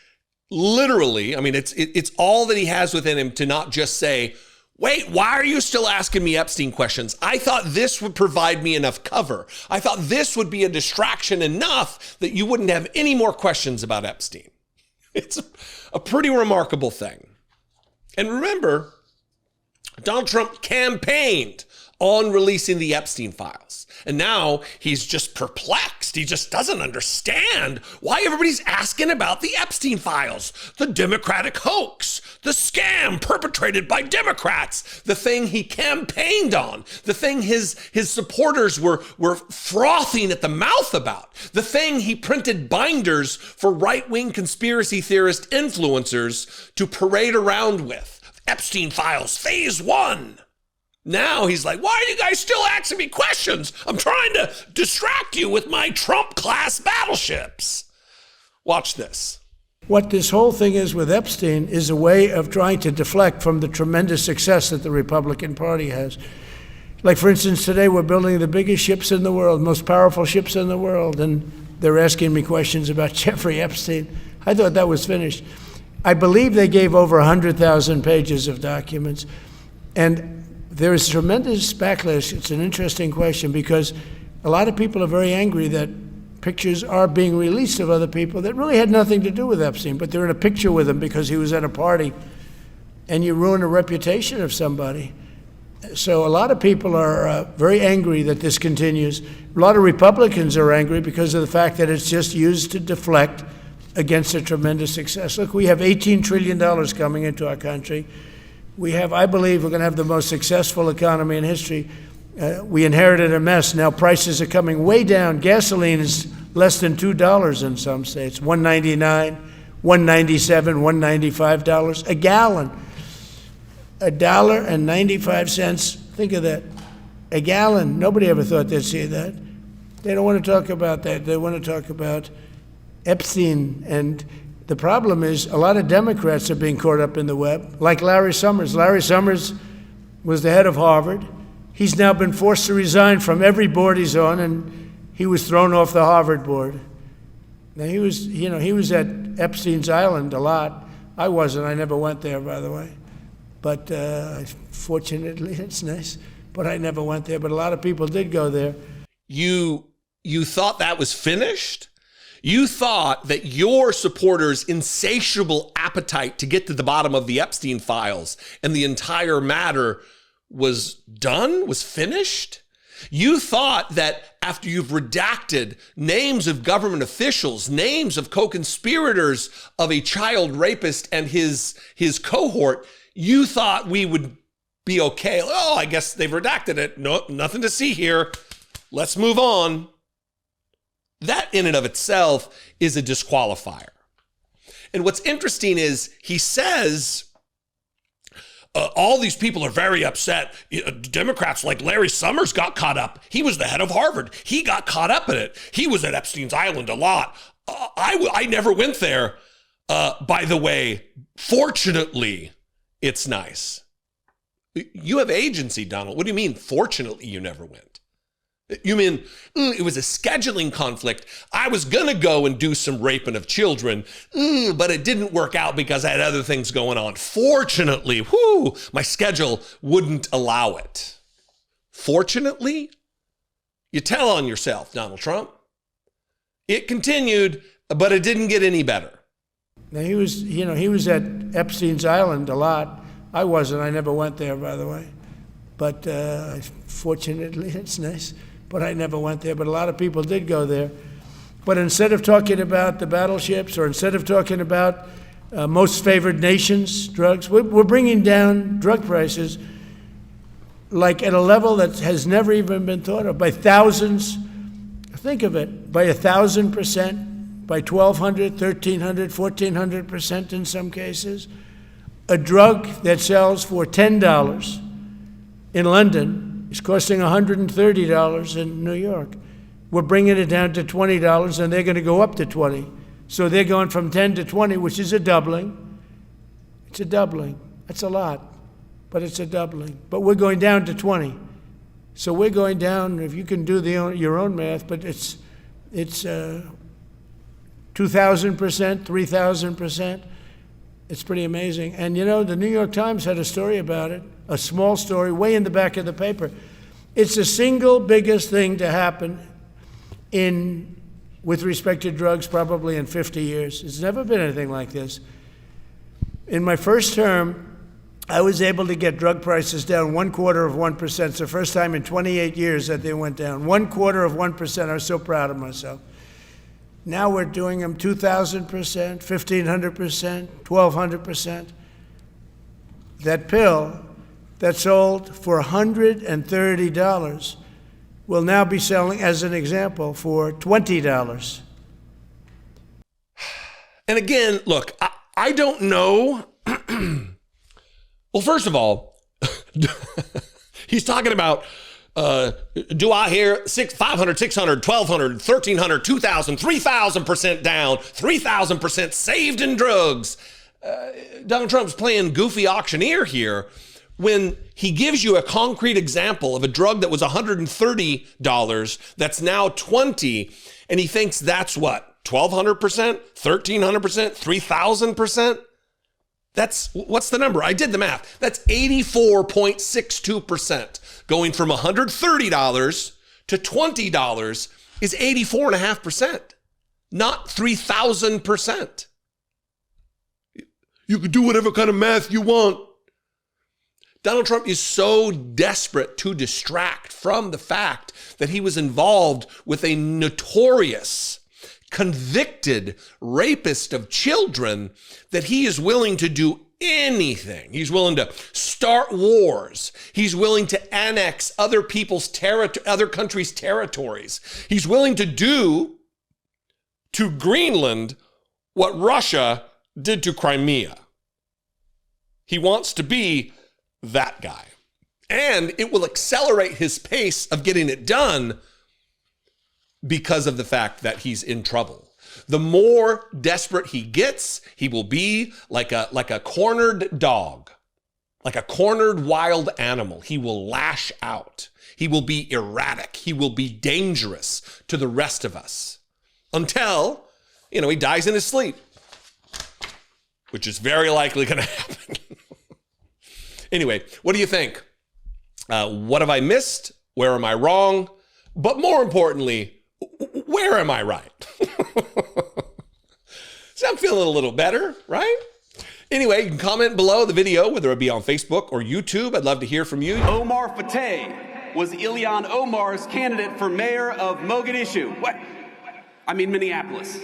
literally, I mean, it's all that he has within him to not just say, wait, why are you still asking me Epstein questions? I thought this would provide me enough cover. I thought this would be a distraction enough that you wouldn't have any more questions about Epstein. It's a pretty remarkable thing. And remember, Donald Trump campaigned on releasing the Epstein files. And now he's just perplexed. He just doesn't understand why everybody's asking about the Epstein files, the Democratic hoax, the scam perpetrated by Democrats, the thing he campaigned on, the thing his supporters were frothing at the mouth about, the thing he printed binders for right-wing conspiracy theorist influencers to parade around with. Epstein files, phase 1. Now he's like, why are you guys still asking me questions? I'm trying to distract you with my Trump-class battleships. Watch this. What this whole thing is with Epstein is a way of trying to deflect from the tremendous success that the Republican Party has. Like, for instance, today we're building the biggest ships in the world, most powerful ships in the world, and they're asking me questions about Jeffrey Epstein. I thought that was finished. I believe they gave over 100,000 pages of documents, and there is tremendous backlash. It's an interesting question because a lot of people are very angry that pictures are being released of other people that really had nothing to do with Epstein, but they're in a picture with him because he was at a party, and you ruin a reputation of somebody. So a lot of people are very angry that this continues. A lot of Republicans are angry because of the fact that it's just used to deflect against a tremendous success. Look, we have $18 trillion coming into our country. I believe we're going to have the most successful economy in history. We inherited a mess. Now prices are coming way down. Gasoline is less than $2 in some states, $1.99, $1.97, $1.95 a gallon. $1.95. Think of that. A gallon. Nobody ever thought they'd see that. They don't want to talk about that. They want to talk about Epstein. And the problem is a lot of Democrats are being caught up in the web, like Larry Summers. Larry Summers was the head of Harvard. He's now been forced to resign from every board he's on, and he was thrown off the Harvard board. Now he was at Epstein's Island a lot. I wasn't. I never went there, by the way. But fortunately, it's nice. But I never went there. But a lot of people did go there. You thought that was finished? You thought that your supporters' insatiable appetite to get to the bottom of the Epstein files and the entire matter was done, was finished? You thought that after you've redacted names of government officials, names of co-conspirators of a child rapist and his cohort, you thought we would be okay. Oh, I guess they've redacted it. No, nothing to see here. Let's move on. That in and of itself is a disqualifier. And what's interesting is he says, all these people are very upset. Democrats like Larry Summers got caught up. He was the head of Harvard. He got caught up in it. He was at Epstein's Island a lot. I never went there. By the way, fortunately, it's nice. You have agency, Donald. What do you mean, fortunately, you never went? You mean it was a scheduling conflict? I was going to go and do some raping of children, but it didn't work out because I had other things going on. Fortunately, my schedule wouldn't allow it. Fortunately? You tell on yourself, Donald Trump. It continued, but it didn't get any better. Now he was at Epstein's Island a lot. I wasn't. I never went there, by the way. But fortunately, it's nice. But I never went there. But a lot of people did go there. But instead of talking about the battleships, or instead of talking about most favored nations drugs, we're bringing down drug prices like at a level that has never even been thought of, by thousands. Think of it, by 1,000%, by 1,200, 1,300, 1,400% in some cases. A drug that sells for $10 in London is costing $130 in New York. We're bringing it down to $20, and they're going to go up to 20. So they're going from 10 to 20, which is a doubling. It's a doubling. That's a lot, but it's a doubling. But we're going down to 20. So we're going down, if you can do your own math, but it's 2,000%, 3,000%. It's pretty amazing. And the New York Times had a story about it, a small story, way in the back of the paper. It's the single biggest thing to happen with respect to drugs probably in 50 years. It's never been anything like this. In my first term, I was able to get drug prices down 0.25%. It's the first time in 28 years that they went down. 0.25%. I was so proud of myself. Now we're doing them 2,000%, 1,500%, 1,200%. That pill that sold for $130 will now be selling, as an example, for $20. And again, look, I don't know. Well, first of all, he's talking about, do I hear 500, 600, 1,200, 1,300, 2,000, 3,000% down, 3,000% saved in drugs? Donald Trump's playing goofy auctioneer here when he gives you a concrete example of a drug that was $130 that's now $20, and he thinks that's what, 1,200%, 1,300%, 3,000%? What's the number? I did the math. That's 84.62%. Going from $130 to $20 is 84.5%, not 3,000%. You could do whatever kind of math you want. Donald Trump is so desperate to distract from the fact that he was involved with a notorious, convicted rapist of children that he is willing to do anything. He's willing to start wars. He's willing to annex other other countries' territories. He's willing to do to Greenland what Russia did to Crimea. He wants to be that guy. And it will accelerate his pace of getting it done because of the fact that he's in trouble. The more desperate he gets, he will be like a cornered dog, like a cornered wild animal. He will lash out. He will be erratic. He will be dangerous to the rest of us until, he dies in his sleep, which is very likely going to happen. Anyway, what do you think? What have I missed? Where am I wrong? But more importantly, where am I right? So I'm feeling a little better, right? Anyway, you can comment below the video, whether it be on Facebook or YouTube. I'd love to hear from you. Omar Fateh was Ilhan Omar's candidate for mayor of Mogadishu. Minneapolis.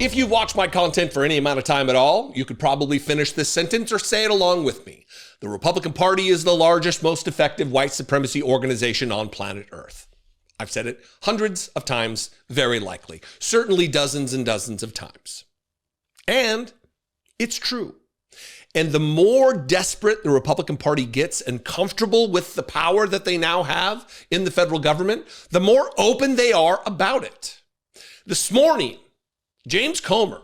If you've watched my content for any amount of time at all, you could probably finish this sentence or say it along with me. The Republican Party is the largest, most effective white supremacy organization on planet Earth. I've said it hundreds of times, very likely, certainly dozens and dozens of times. And it's true. And the more desperate the Republican Party gets and comfortable with the power that they now have in the federal government, the more open they are about it. This morning, James Comer,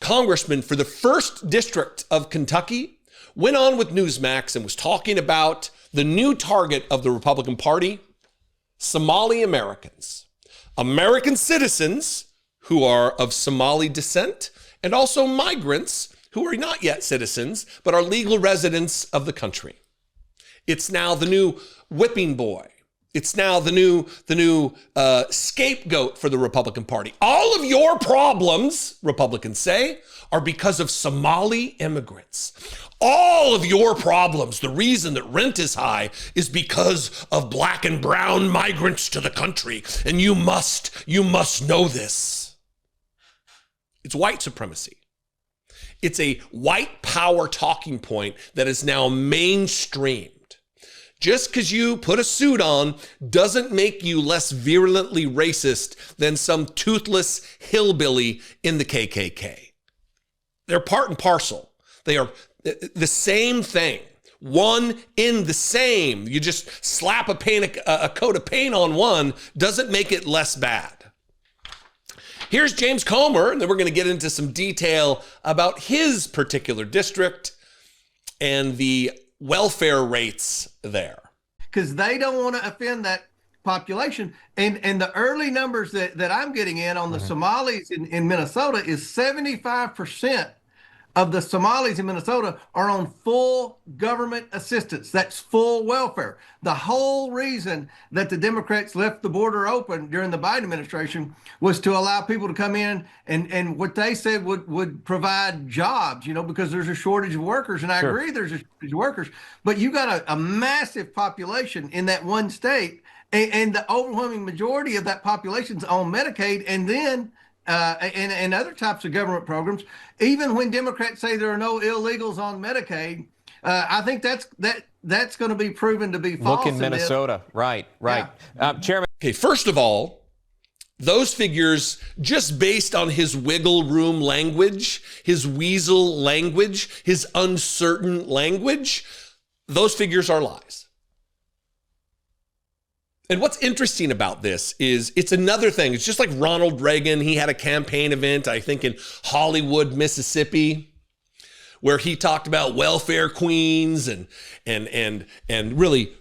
congressman for the 1st District of Kentucky, went on with Newsmax and was talking about the new target of the Republican Party, Somali Americans, American citizens who are of Somali descent, and also migrants who are not yet citizens, but are legal residents of the country. It's now the new whipping boy. It's now the new scapegoat for the Republican Party. All of your problems, Republicans say, are because of Somali immigrants. All of your problems, the reason that rent is high is because of black and brown migrants to the country. And you must know this. It's white supremacy. It's a white power talking point that is now mainstreamed. Just because you put a suit on doesn't make you less virulently racist than some toothless hillbilly in the KKK. They're part and parcel. They are the same thing. One in the same. You just slap a coat of paint on one doesn't make it less bad. Here's James Comer, and then we're going to get into some detail about his particular district and the welfare rates there. Because they don't want to offend that population. And the early numbers that I'm getting in on the Somalis in Minnesota is 75% of the Somalis in Minnesota are on full government assistance. That's full welfare. The whole reason that the Democrats left the border open during the Biden administration was to allow people to come in and what they said would provide jobs, because there's a shortage of workers. And I agree there's a shortage of workers, but you got a massive population in that one state, and the overwhelming majority of that population's on Medicaid, and then and other types of government programs. Even when Democrats say there are no illegals on Medicaid, I think that's going to be proven to be false. Look in Minnesota. Right. Yeah. Chairman. Okay, first of all, those figures, just based on his wiggle room language, his weasel language, his uncertain language, those figures are lies. And what's interesting about this is it's another thing. It's just like Ronald Reagan. He had a campaign event, I think in Hollywood, Mississippi, where he talked about welfare queens and really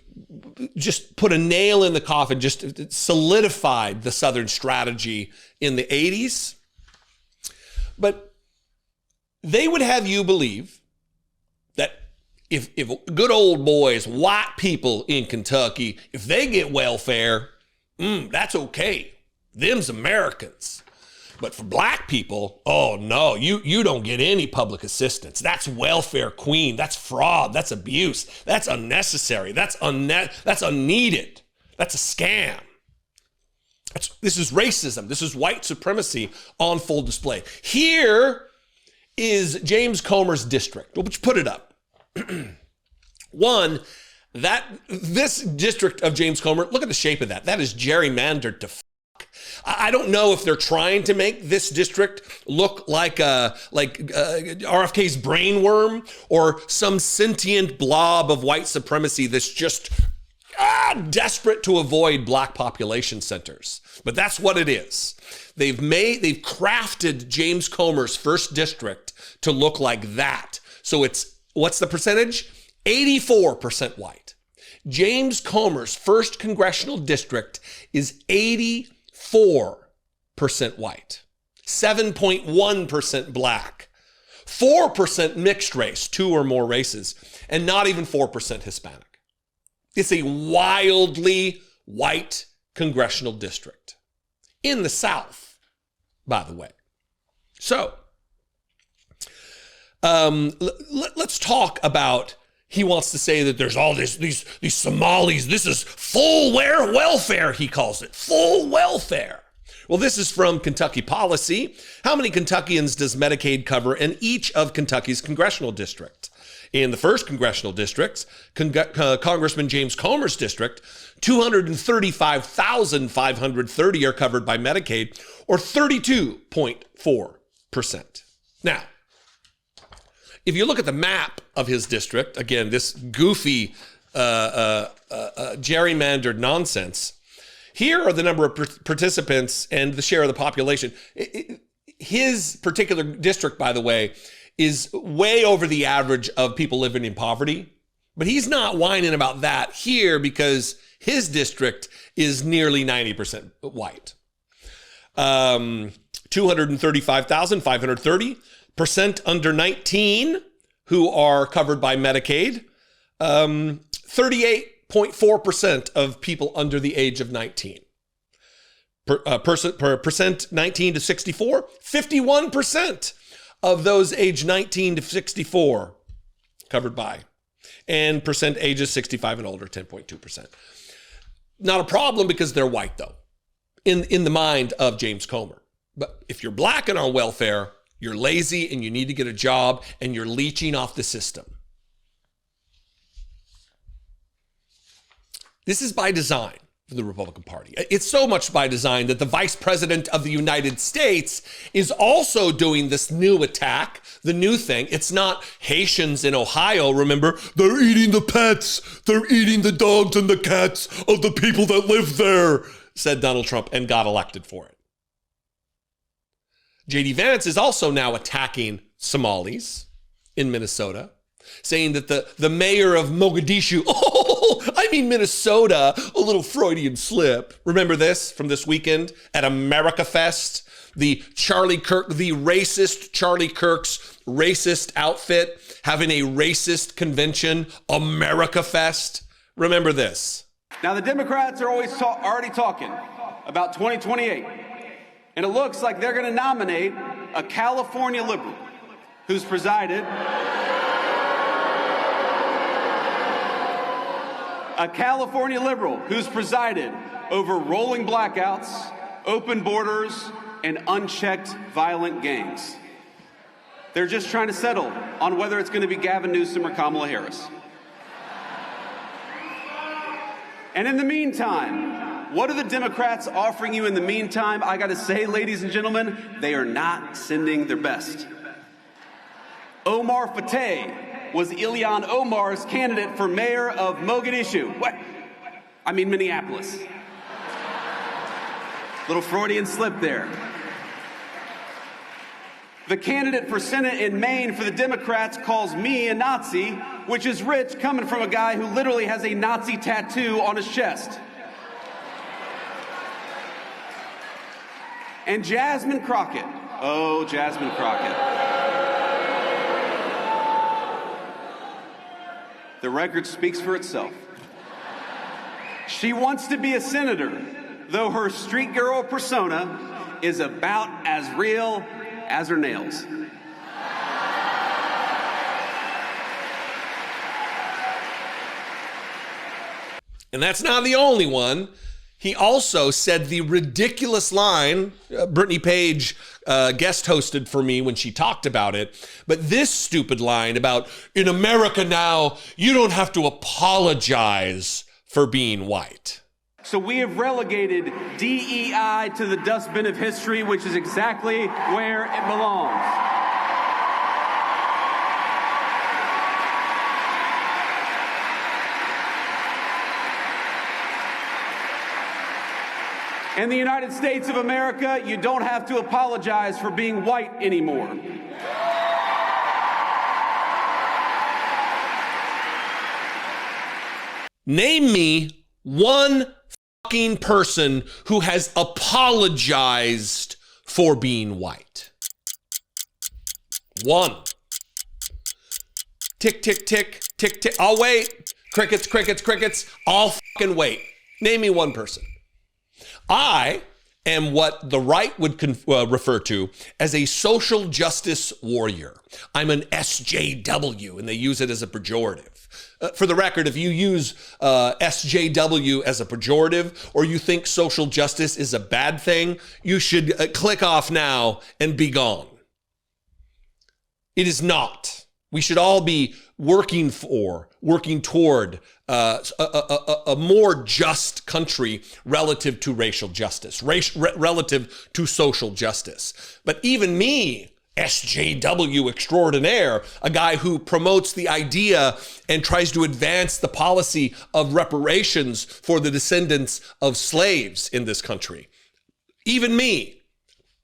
just put a nail in the coffin, just solidified the Southern strategy in the 80s. But they would have you believe that if good old boys, white people in Kentucky, if they get welfare, that's okay. Them's Americans. But for black people, oh no, you don't get any public assistance. That's welfare queen. That's fraud. That's abuse. That's unnecessary. That's unneeded. That's a scam. This is racism. This is white supremacy on full display. Here, is James Comer's district. Let's put it up. One, this district of James Comer, look at the shape of that. That is gerrymandered to fuck. I don't know if they're trying to make this district look like RFK's brainworm or some sentient blob of white supremacy that's just desperate to avoid black population centers. But that's what it is. They've crafted James Comer's first district to look like that. So it's, what's the percentage? 84% white. James Comer's first congressional district is 84% white, 7.1% black, 4% mixed race, 2 or more races, and not even 4% Hispanic. It's a wildly white congressional district in the South, by the way. So let's talk about, he wants to say that there's all these Somalis. This is full welfare, he calls it, full welfare. Well, this is from Kentucky Policy. How many Kentuckians does Medicaid cover in each of Kentucky's congressional districts? In the first congressional district, Congressman James Comer's district, 235,530 are covered by Medicaid, or 32.4%. Now, if you look at the map of his district, again, this goofy, gerrymandered nonsense, here are the number of participants and the share of the population. His particular district, by the way, is way over the average of people living in poverty. But he's not whining about that here because his district is nearly 90% white. 235,530% under 19 who are covered by Medicaid. 38.4% of people under the age of 19. Percent 19 to 64, 51% of those age 19 to 64 covered by. And percent ages 65 and older, 10.2%. Not a problem because they're white, though, in the mind of James Comer. But if you're black and on welfare, you're lazy and you need to get a job and you're leeching off the system. This is by design for the Republican Party. It's so much by design that the Vice President of the United States is also doing this new attack, the new thing. It's not Haitians in Ohio, remember? They're eating the pets. They're eating the dogs and the cats of the people that live there, said Donald Trump and got elected for it. J.D. Vance is also now attacking Somalis in Minnesota, saying that the mayor of Mogadishu, Minnesota, a little Freudian slip. Remember this from this weekend at America Fest? The racist Charlie Kirk's racist outfit having a racist convention, America Fest. Remember this. Now, the Democrats are already talking about 2028, and it looks like they're going to nominate a California liberal who's presided over rolling blackouts, open borders, and unchecked violent gangs. They're just trying to settle on whether it's going to be Gavin Newsom or Kamala Harris. And in the meantime, what are the Democrats offering you in the meantime? I got to say, ladies and gentlemen, they are not sending their best. Omar Fateh was Ilhan Omar's candidate for mayor of Mogadishu. Minneapolis. Little Freudian slip there. The candidate for Senate in Maine for the Democrats calls me a Nazi, which is rich coming from a guy who literally has a Nazi tattoo on his chest. And Jasmine Crockett. Oh, Jasmine Crockett. The record speaks for itself. She wants to be a senator, though her street girl persona is about as real as her nails. And that's not the only one. He also said the ridiculous line, Brittany Page guest hosted for me when she talked about it, but this stupid line about, in America now, you don't have to apologize for being white. So we have relegated DEI to the dustbin of history, which is exactly where it belongs. In the United States of America, you don't have to apologize for being white anymore. Name me one fucking person who has apologized for being white. One. Tick, tick, tick, tick, tick. I'll wait. Crickets, crickets, crickets. I'll fucking wait. Name me one person. I am what the right would refer to as a social justice warrior. I'm an SJW, and they use it as a pejorative. For the record, if you use SJW as a pejorative, or you think social justice is a bad thing, you should click off now and be gone. It is not. We should all be working toward a more just country relative to racial justice, relative to social justice. But even me, SJW extraordinaire, a guy who promotes the idea and tries to advance the policy of reparations for the descendants of slaves in this country. Even me,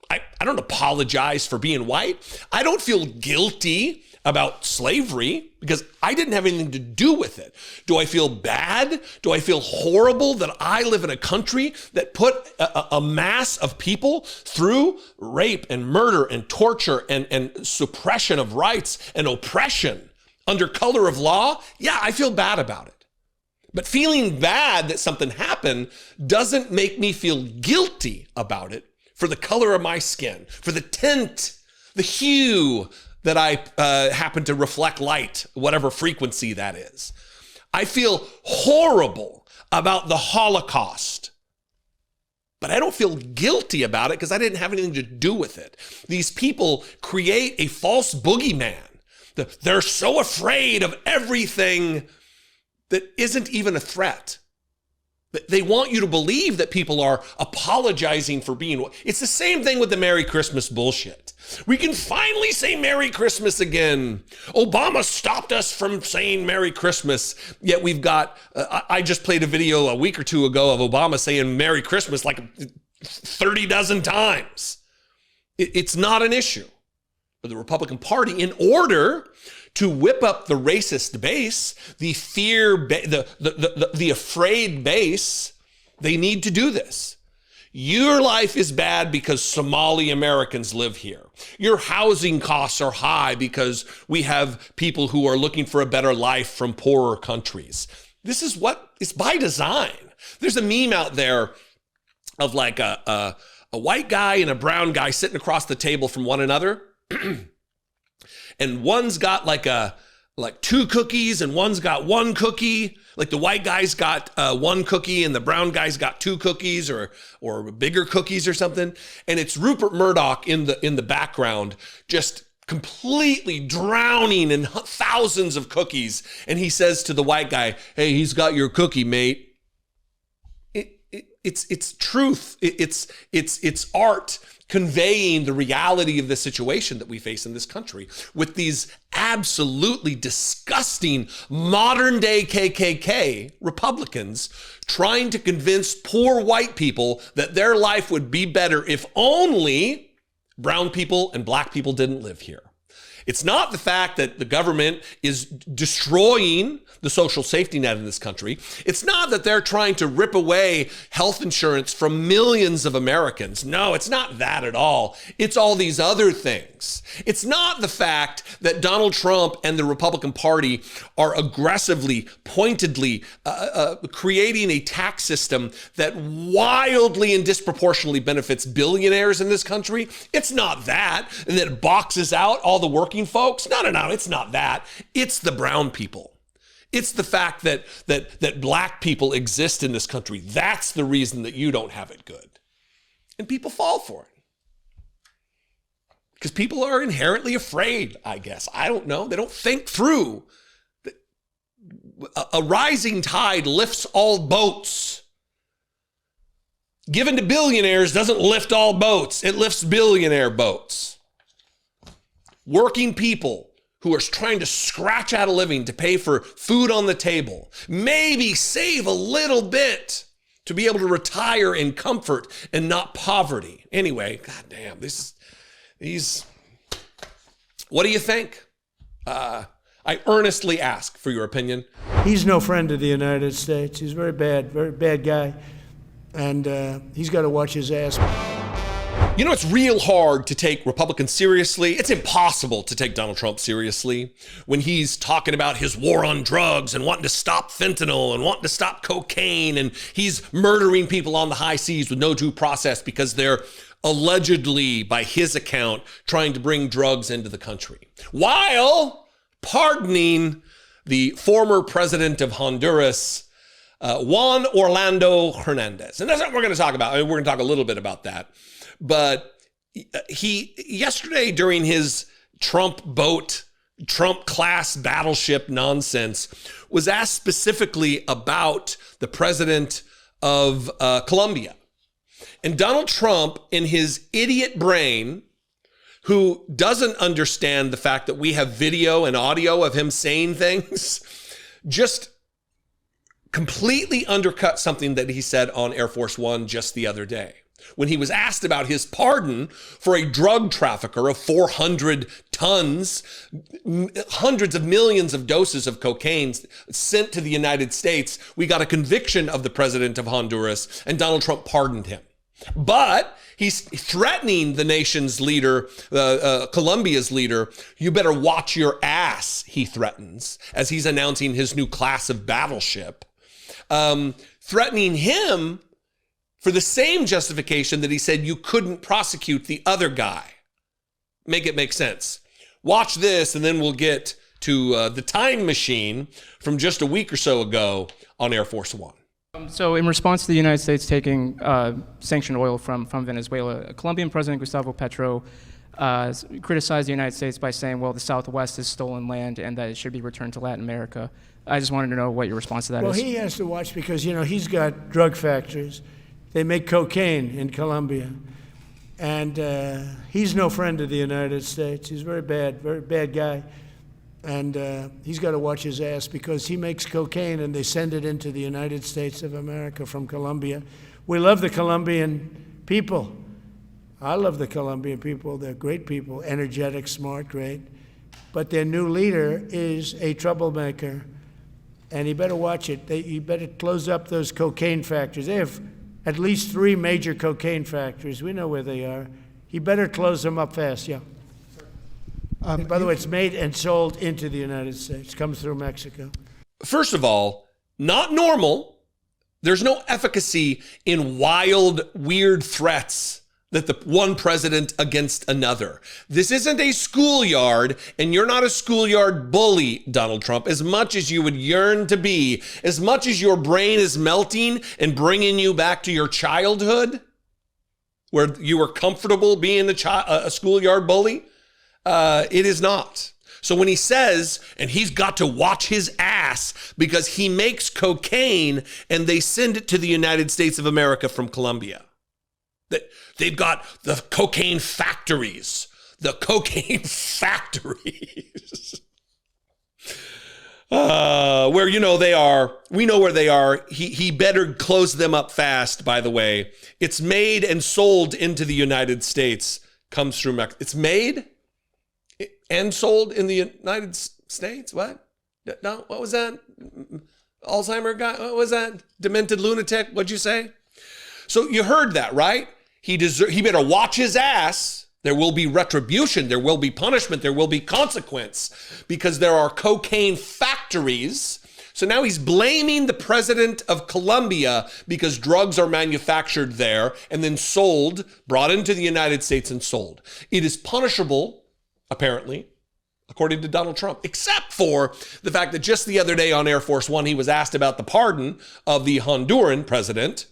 I don't apologize for being white. I don't feel guilty about slavery because I didn't have anything to do with it. Do I feel bad? Do I feel horrible that I live in a country that put a mass of people through rape and murder and torture and suppression of rights and oppression under color of law? Yeah, I feel bad about it. But feeling bad that something happened doesn't make me feel guilty about it for the color of my skin, for the tint, the hue that I happen to reflect light, whatever frequency that is. I feel horrible about the Holocaust, but I don't feel guilty about it because I didn't have anything to do with it. These people create a false boogeyman. They're so afraid of everything that isn't even a threat. They want you to believe that people are apologizing for being. It's the same thing with the Merry Christmas bullshit. We can finally say Merry Christmas again. Obama stopped us from saying Merry Christmas, yet we've got, I just played a video a week or two ago of Obama saying Merry Christmas like 30 dozen times. It's not an issue for the Republican Party. In order to whip up the racist base, the the afraid base, they need to do this. Your life is bad because Somali Americans live here. Your housing costs are high because we have people who are looking for a better life from poorer countries. This is what is by design. There's a meme out there of like a white guy and a brown guy sitting across the table from one another. And one's got like two cookies and one's got one cookie. Like the white guy's got one cookie and the brown guy's got two cookies or bigger cookies or something. And it's Rupert Murdoch in the background, just completely drowning in thousands of cookies. And he says to the white guy, "Hey, he's got your cookie, mate." It's truth. It's art conveying the reality of the situation that we face in this country with these absolutely disgusting modern day KKK Republicans trying to convince poor white people that their life would be better if only brown people and black people didn't live here. It's not the fact that the government is destroying the social safety net in this country. It's not that they're trying to rip away health insurance from millions of Americans. No, it's not that at all. It's all these other things. It's not the fact that Donald Trump and the Republican Party are aggressively, pointedly creating a tax system that wildly and disproportionately benefits billionaires in this country. It's not that, and that it boxes out all the working folks. No, it's not that. It's the brown people. It's the fact that black people exist in this country. That's the reason that you don't have it good. And people fall for it. Because people are inherently afraid, I guess. I don't know. They don't think through. A rising tide lifts all boats. Given to billionaires doesn't lift all boats. It lifts billionaire boats. Working people who are trying to scratch out a living to pay for food on the table, maybe save a little bit to be able to retire in comfort and not poverty. Anyway, goddamn, what do you think? I earnestly ask for your opinion. He's no friend of the United States. He's very bad guy. And he's got to watch his ass. You know, it's real hard to take Republicans seriously. It's impossible to take Donald Trump seriously when he's talking about his war on drugs and wanting to stop fentanyl and wanting to stop cocaine, and he's murdering people on the high seas with no due process because they're allegedly, by his account, trying to bring drugs into the country, while pardoning the former president of Honduras, Juan Orlando Hernandez. And that's what we're going to talk about. I mean, we're going to talk a little bit about that. But he, yesterday during his Trump class battleship nonsense, was asked specifically about the president of Colombia. And Donald Trump, in his idiot brain, who doesn't understand the fact that we have video and audio of him saying things, just completely undercut something that he said on Air Force One just the other day, when he was asked about his pardon for a drug trafficker of 400 tons, hundreds of millions of doses of cocaine sent to the United States. We got a conviction of the president of Honduras, and Donald Trump pardoned him. But he's threatening the nation's leader, Colombia's leader. You better watch your ass, he threatens, as he's announcing his new class of battleship, threatening him for the same justification that he said you couldn't prosecute the other guy. Make it make sense. Watch this, and then we'll get to the time machine from just a week or so ago on Air Force One. So in response to the United States taking sanctioned oil from Venezuela, Colombian President Gustavo Petro criticized the United States by saying, well, the Southwest is stolen land and that it should be returned to Latin America. I just wanted to know what your response to that is. Well, he has to watch because, he's got drug factories. They make cocaine in Colombia. And he's no friend of the United States. He's very bad guy. And he's got to watch his ass because he makes cocaine and they send it into the United States of America from Colombia. We love the Colombian people. I love the Colombian people. They're great people, energetic, smart, great. But their new leader is a troublemaker. And he better watch it. He better close up those cocaine factories. They have at least 3 major cocaine factories. We know where they are. He better close them up fast, yeah. By the way, it's made and sold into the United States. Comes through Mexico. First of all, not normal. There's no efficacy in wild, weird threats that the one president against another. This isn't a schoolyard, and you're not a schoolyard bully, Donald Trump, as much as you would yearn to be, as much as your brain is melting and bringing you back to your childhood, where you were comfortable being a schoolyard bully. It is not. So when he says, and he's got to watch his ass because he makes cocaine and they send it to the United States of America from Colombia. They've got the cocaine factories. The cocaine factories. Where, they are. We know where they are. He better close them up fast, by the way. It's made and sold into the United States. Comes through Mexico. It's made and sold in the United States? What? No, what was that? Alzheimer guy? What was that? Demented lunatic? What'd you say? So you heard that, right? He better watch his ass. There will be retribution. There will be punishment. There will be consequence because there are cocaine factories. So now he's blaming the president of Colombia because drugs are manufactured there and then sold, brought into the United States and sold. It is punishable, apparently, according to Donald Trump, except for the fact that just the other day on Air Force One, he was asked about the pardon of the Honduran president.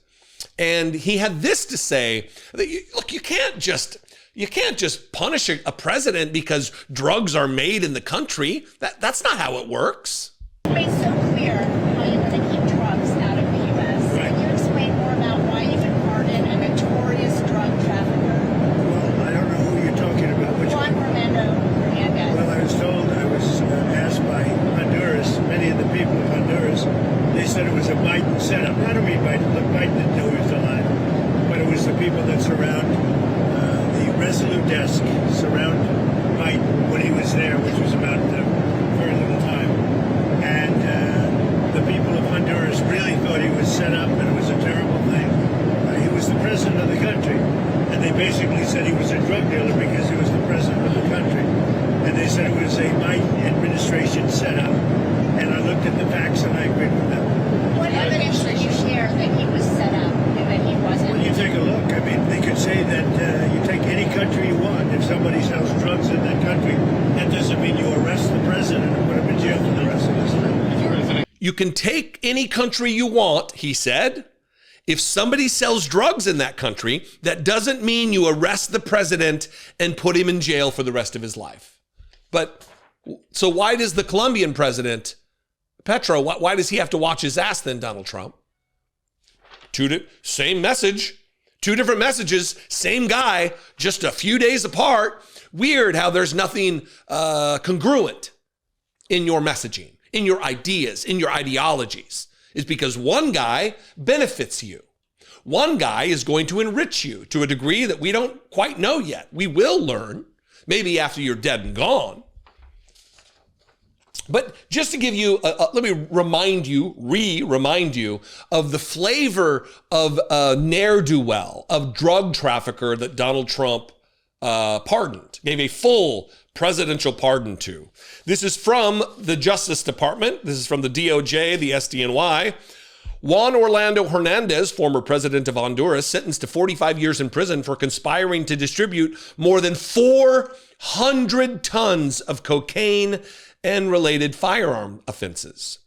And he had this to say, that look, you can't just punish a president because drugs are made in the country. That's not how it works. It's so clear how you want to keep drugs out of the U.S. Right. Can you explain more about why you would pardon a notorious drug trafficker? Well, I don't know who you're talking about. Which Juan Orlando Hernandez. Well, I was told, I was asked by Honduras, many of the people of Honduras, they said it was a Biden setup. I don't mean Biden, look, Biden didn't know he was alive, but it was the people that surround the Resolute desk, surround Biden when he was there, which was about very little time. And the people of Honduras really thought he was set up and it was a terrible thing. He was the president of the country. And they basically said he was a drug dealer because he was the president of the country. And they said it was a Biden administration setup. And I looked at the facts and I agreed with them. What evidence did you share that he was set up and that he wasn't? Well, you take a look. I mean, they could say that you take any country you want. If somebody sells drugs in that country, that doesn't mean you arrest the president and put him in jail for the rest of his life. You can take any country you want, he said. If somebody sells drugs in that country, that doesn't mean you arrest the president and put him in jail for the rest of his life. But so why does the Colombian president, Petro, why does he have to watch his ass then, Donald Trump? Same message, two different messages, same guy, just a few days apart. Weird how there's nothing congruent in your messaging, in your ideas, in your ideologies. Is because one guy benefits you. One guy is going to enrich you to a degree that we don't quite know yet. We will learn, maybe after you're dead and gone. But just to give you, let me remind you of the flavor of ne'er-do-well, of drug trafficker that Donald Trump pardoned, gave a full presidential pardon to. This is from the Justice Department. This is from the DOJ, the SDNY. Juan Orlando Hernandez, former president of Honduras, sentenced to 45 years in prison for conspiring to distribute more than 400 tons of cocaine and related firearm offenses.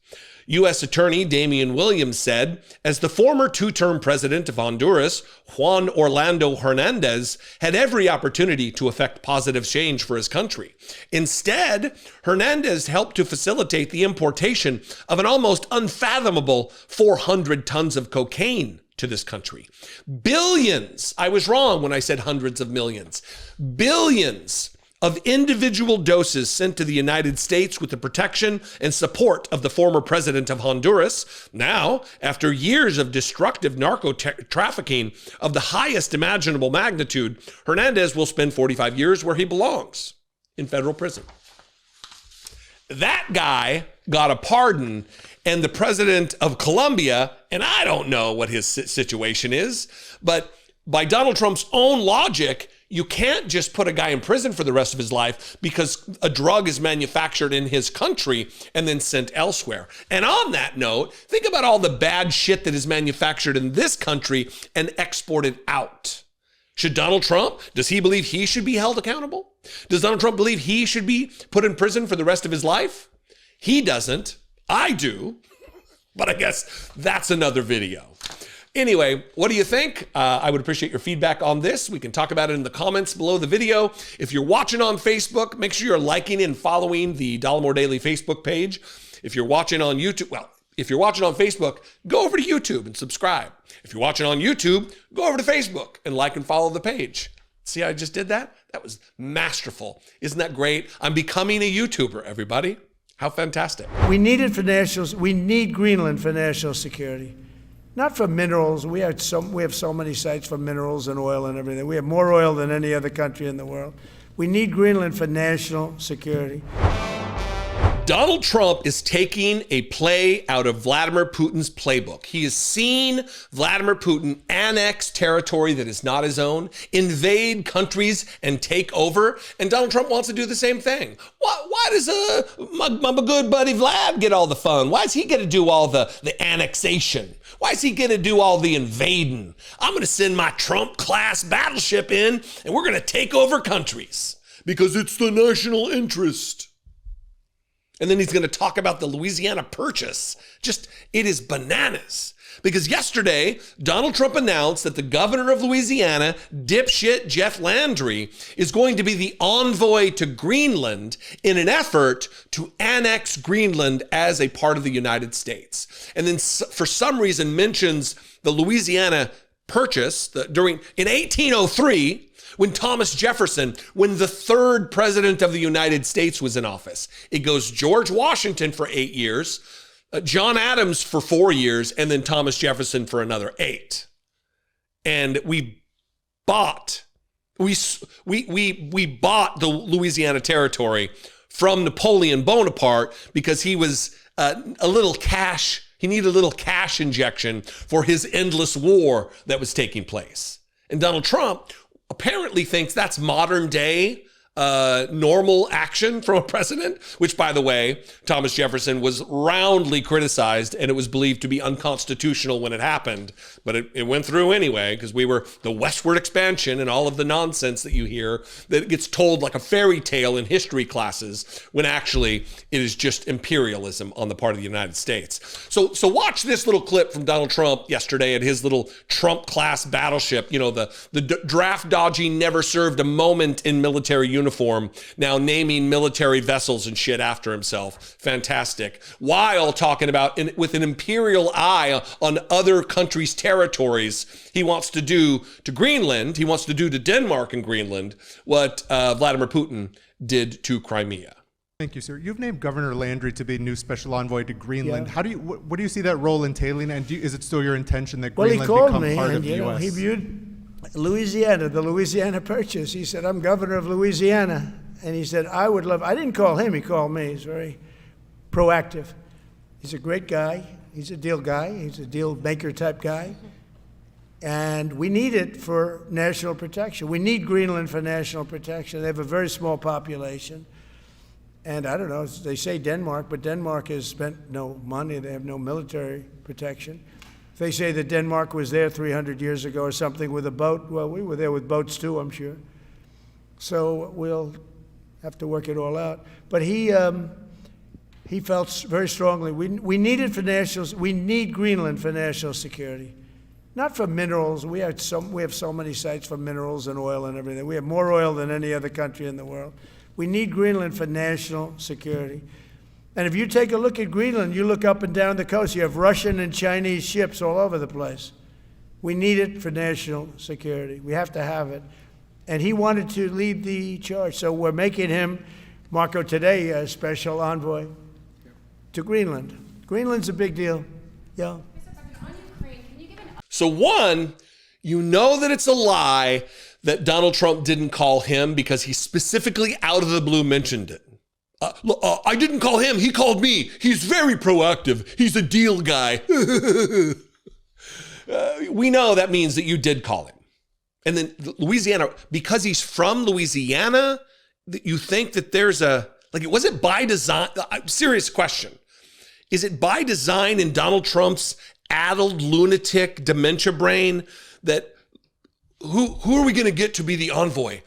U.S. Attorney Damian Williams said, as the former two-term president of Honduras, Juan Orlando Hernandez had every opportunity to effect positive change for his country. Instead, Hernandez helped to facilitate the importation of an almost unfathomable 400 tons of cocaine to this country. Billions, I was wrong when I said hundreds of millions, billions of individual doses sent to the United States with the protection and support of the former president of Honduras. Now, after years of destructive narco trafficking of the highest imaginable magnitude, Hernandez will spend 45 years where he belongs, in federal prison. That guy got a pardon, and the president of Colombia, and I don't know what his situation is, but by Donald Trump's own logic, you can't just put a guy in prison for the rest of his life because a drug is manufactured in his country and then sent elsewhere. And on that note, think about all the bad shit that is manufactured in this country and exported out. Should Donald Trump, does he believe he should be held accountable? Does Donald Trump believe he should be put in prison for the rest of his life? He doesn't. I do. But I guess that's another video. Anyway, what do you think? I would appreciate your feedback on this. We can talk about it in the comments below the video. If you're watching on Facebook, make sure you're liking and following the Dollemore Daily Facebook page. If you're watching on YouTube, if you're watching on Facebook, go over to YouTube and subscribe. If you're watching on YouTube, go over to Facebook and like and follow the page. See how I just did that? That was masterful. Isn't that great? I'm becoming a YouTuber, everybody. How fantastic. We need Greenland for national security. Not for minerals. We have so many sites for minerals and oil and everything. We have more oil than any other country in the world. We need Greenland for national security. Donald Trump is taking a play out of Vladimir Putin's playbook. He has seen Vladimir Putin annex territory that is not his own, invade countries and take over, and Donald Trump wants to do the same thing. Why does my good buddy Vlad get all the fun? Why is he going to do all the annexation? Why is he going to do all the invading? I'm going to send my Trump-class battleship in, and we're going to take over countries because it's the national interest. And then he's going to talk about the Louisiana Purchase. Just, it is bananas. Because yesterday, Donald Trump announced that the governor of Louisiana, dipshit Jeff Landry, is going to be the envoy to Greenland in an effort to annex Greenland as a part of the United States. And then for some reason mentions the Louisiana Purchase in 1803, when Thomas Jefferson, when the third president of the United States was in office. It goes George Washington for 8 years, John Adams for 4 years, and then Thomas Jefferson for another 8. And we bought the Louisiana Territory from Napoleon Bonaparte because he was he needed a little cash injection for his endless war that was taking place. And Donald Trump apparently thinks that's modern day normal action from a president, which, by the way, Thomas Jefferson was roundly criticized, and it was believed to be unconstitutional when it happened. But it went through anyway, because we were the westward expansion and all of the nonsense that you hear that gets told like a fairy tale in history classes, when actually it is just imperialism on the part of the United States. So watch this little clip from Donald Trump yesterday at his little Trump-class battleship, the draft dodging, never served a moment in military uniform, now naming military vessels and shit after himself. Fantastic. While talking about, with an imperial eye on other countries' territories, he wants to do to Greenland, he wants to do to Denmark and Greenland what Vladimir Putin did to Crimea. Thank you, sir. You've named Governor Landry to be new special envoy to Greenland. Yeah. What do you see that role entailing, and is it still your intention that Well, Greenland he called become me, part and of the U.S.? he viewed Louisiana, the Louisiana Purchase. He said, I'm governor of Louisiana. And he said, I didn't call him, he called me. He's very proactive. He's a great guy. He's a deal guy. He's a deal maker type guy. And we need it for national protection. We need Greenland for national protection. They have a very small population. And I don't know, they say Denmark, but Denmark has spent no money. They have no military protection. They say that Denmark was there 300 years ago or something with a boat. Well, we were there with boats too, I'm sure. So we'll have to work it all out. But he felt very strongly we need it for we need Greenland for national security, not for minerals. We have so many sites for minerals and oil and everything. We have more oil than any other country in the world. We need Greenland for national security. And if you take a look at Greenland, you look up and down the coast, you have Russian and Chinese ships all over the place. We need it for national security. We have to have it. And he wanted to lead the charge. So we're making him, Marco, today, a special envoy to Greenland. Greenland's a big deal. Yeah. So one, you know that it's a lie that Donald Trump didn't call him because he specifically out of the blue mentioned it. I didn't call him, he called me. He's very proactive. He's a deal guy. We know that means that you did call him. And then Louisiana, because he's from Louisiana, you think that there's was it by design? Serious question. Is it by design in Donald Trump's addled, lunatic, dementia brain that who are we going to get to be the envoy?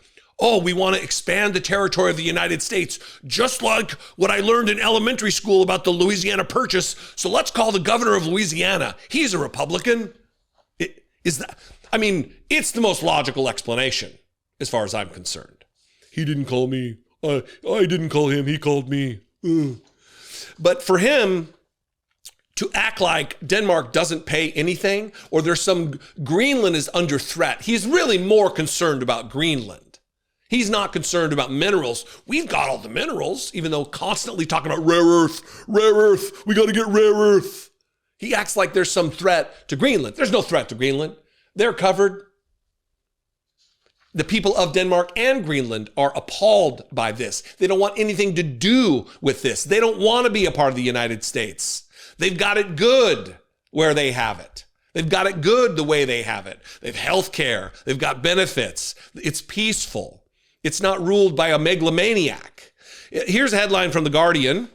Oh, we want to expand the territory of the United States, just like what I learned in elementary school about the Louisiana Purchase. So let's call the governor of Louisiana. He's a Republican. It's the most logical explanation as far as I'm concerned. He didn't call me. I didn't call him. He called me. But for him to act like Denmark doesn't pay anything, or there's Greenland is under threat, he's really more concerned about Greenland. He's not concerned about minerals. We've got all the minerals, even though constantly talking about rare earth, we got to get rare earth. He acts like there's some threat to Greenland. There's no threat to Greenland. They're covered. The people of Denmark and Greenland are appalled by this. They don't want anything to do with this. They don't want to be a part of the United States. They've got it good where they have it. They've got it good the way they have it. They've health care. They've got benefits. It's peaceful. It's not ruled by a megalomaniac. Here's a headline from The Guardian.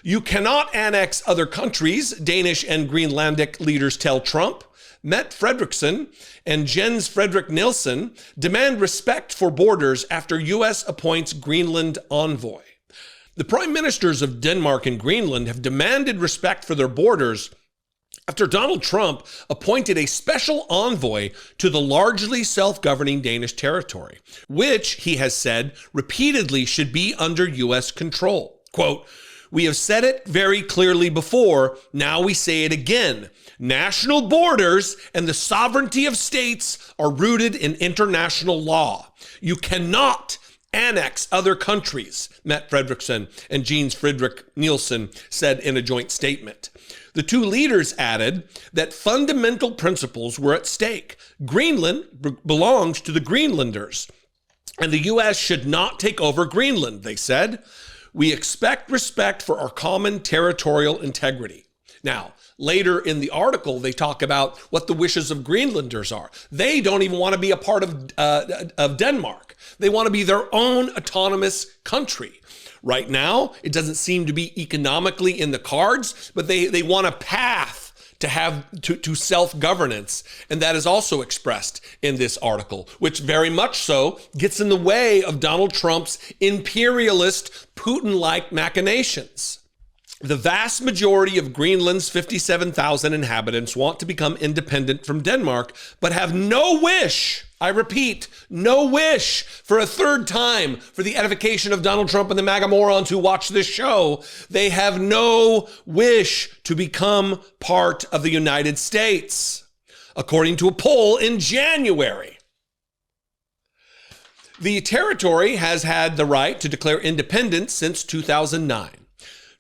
You cannot annex other countries, Danish and Greenlandic leaders tell Trump. Mette Frederiksen and Jens Frederik Nielsen demand respect for borders after U.S. appoints Greenland envoy. The prime ministers of Denmark and Greenland have demanded respect for their borders after Donald Trump appointed a special envoy to the largely self-governing Danish territory, which he has said repeatedly should be under U.S. control. Quote, "We have said it very clearly before, now we say it again. National borders and the sovereignty of states are rooted in international law. You cannot annex other countries," Mette Frederiksen and Jens Friedrich Nielsen said in a joint statement. The two leaders added that fundamental principles were at stake. Greenland belongs to the Greenlanders, and the U.S. should not take over Greenland, they said. "We expect respect for our common territorial integrity." Now, later in the article, they talk about what the wishes of Greenlanders are. They don't even want to be a part of Denmark. They want to be their own autonomous country. Right now, it doesn't seem to be economically in the cards, but they want a path to self-governance. And that is also expressed in this article, which very much so gets in the way of Donald Trump's imperialist, Putin-like machinations. The vast majority of Greenland's 57,000 inhabitants want to become independent from Denmark, but have no wish, I repeat, no wish for a third time for the edification of Donald Trump and the MAGA morons who watch this show. They have no wish to become part of the United States, according to a poll in January. The territory has had the right to declare independence since 2009.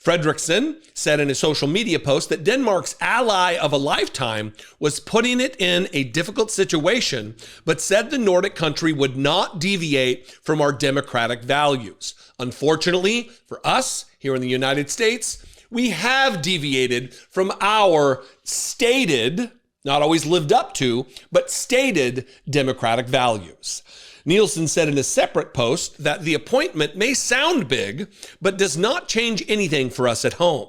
Frederiksen said in a social media post that Denmark's ally of a lifetime was putting it in a difficult situation, but said the Nordic country would not deviate from our democratic values. Unfortunately for us here in the United States, we have deviated from our stated, not always lived up to, but stated democratic values. Nielsen said in a separate post that the appointment may sound big, but does not change anything for us at home.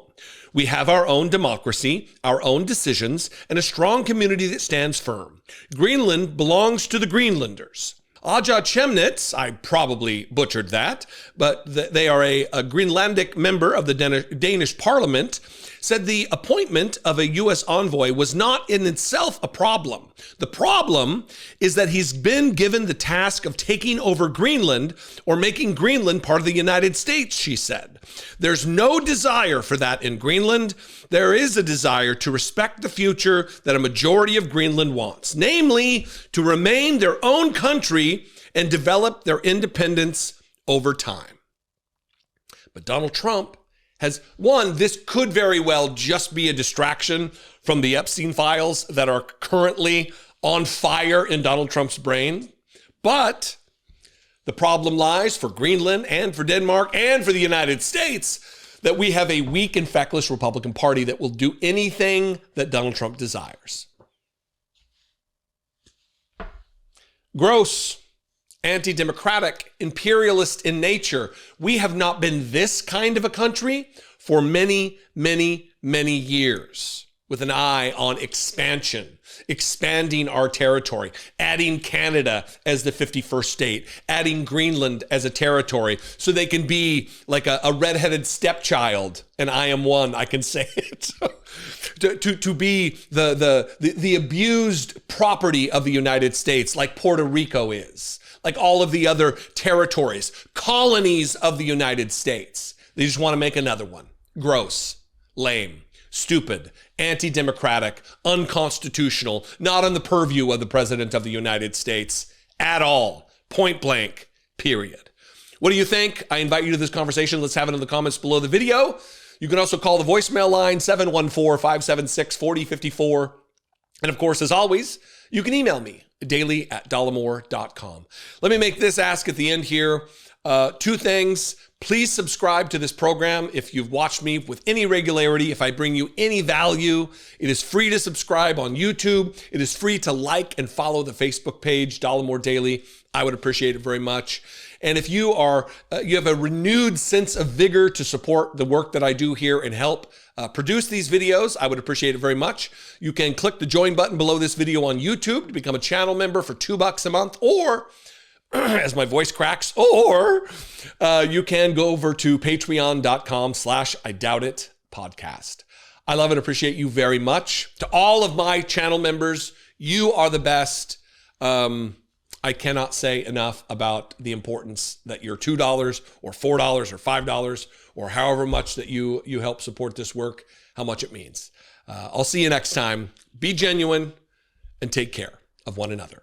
We have our own democracy, our own decisions, and a strong community that stands firm. Greenland belongs to the Greenlanders. Aja Chemnitz, I probably butchered that, but they are a Greenlandic member of the Danish parliament, said the appointment of a U.S. envoy was not in itself a problem. The problem is that he's been given the task of taking over Greenland or making Greenland part of the United States, she said. There's no desire for that in Greenland. There is a desire to respect the future that a majority of Greenland wants, namely to remain their own country and develop their independence over time. But Donald Trump has, one, this could very well just be a distraction from the Epstein files that are currently on fire in Donald Trump's brain. But the problem lies for Greenland and for Denmark and for the United States that we have a weak and feckless Republican Party that will do anything that Donald Trump desires. Gross, anti-democratic, imperialist in nature. We have not been this kind of a country for many, many, many years, with an eye on expansion, expanding our territory, adding Canada as the 51st state, adding Greenland as a territory so they can be like a redheaded stepchild, and I am one, I can say it, to be the abused property of the United States like Puerto Rico is, like all of the other territories, colonies of the United States. They just want to make another one. Gross, lame, stupid, anti-democratic, unconstitutional, not on the purview of the President of the United States at all. Point blank, period. What do you think? I invite you to this conversation. Let's have it in the comments below the video. You can also call the voicemail line 714-576-4054. And of course, as always, you can email me daily@dollemore.com. Let me make this ask at the end here. Two things. Please subscribe to this program if you've watched me with any regularity. If I bring you any value, it is free to subscribe on YouTube. It is free to like and follow the Facebook page, Dollemore Daily. I would appreciate it very much. And if you have a renewed sense of vigor to support the work that I do here and help produce these videos, I would appreciate it very much. You can click the join button below this video on YouTube to become a channel member for $2 a month, or as my voice cracks, or you can go over to patreon.com/IDoubtIt podcast. I love and appreciate you very much. To all of my channel members, you are the best. I cannot say enough about the importance that your $2 or $4 or $5 or however much that you help support this work, how much it means. I'll see you next time. Be genuine and take care of one another.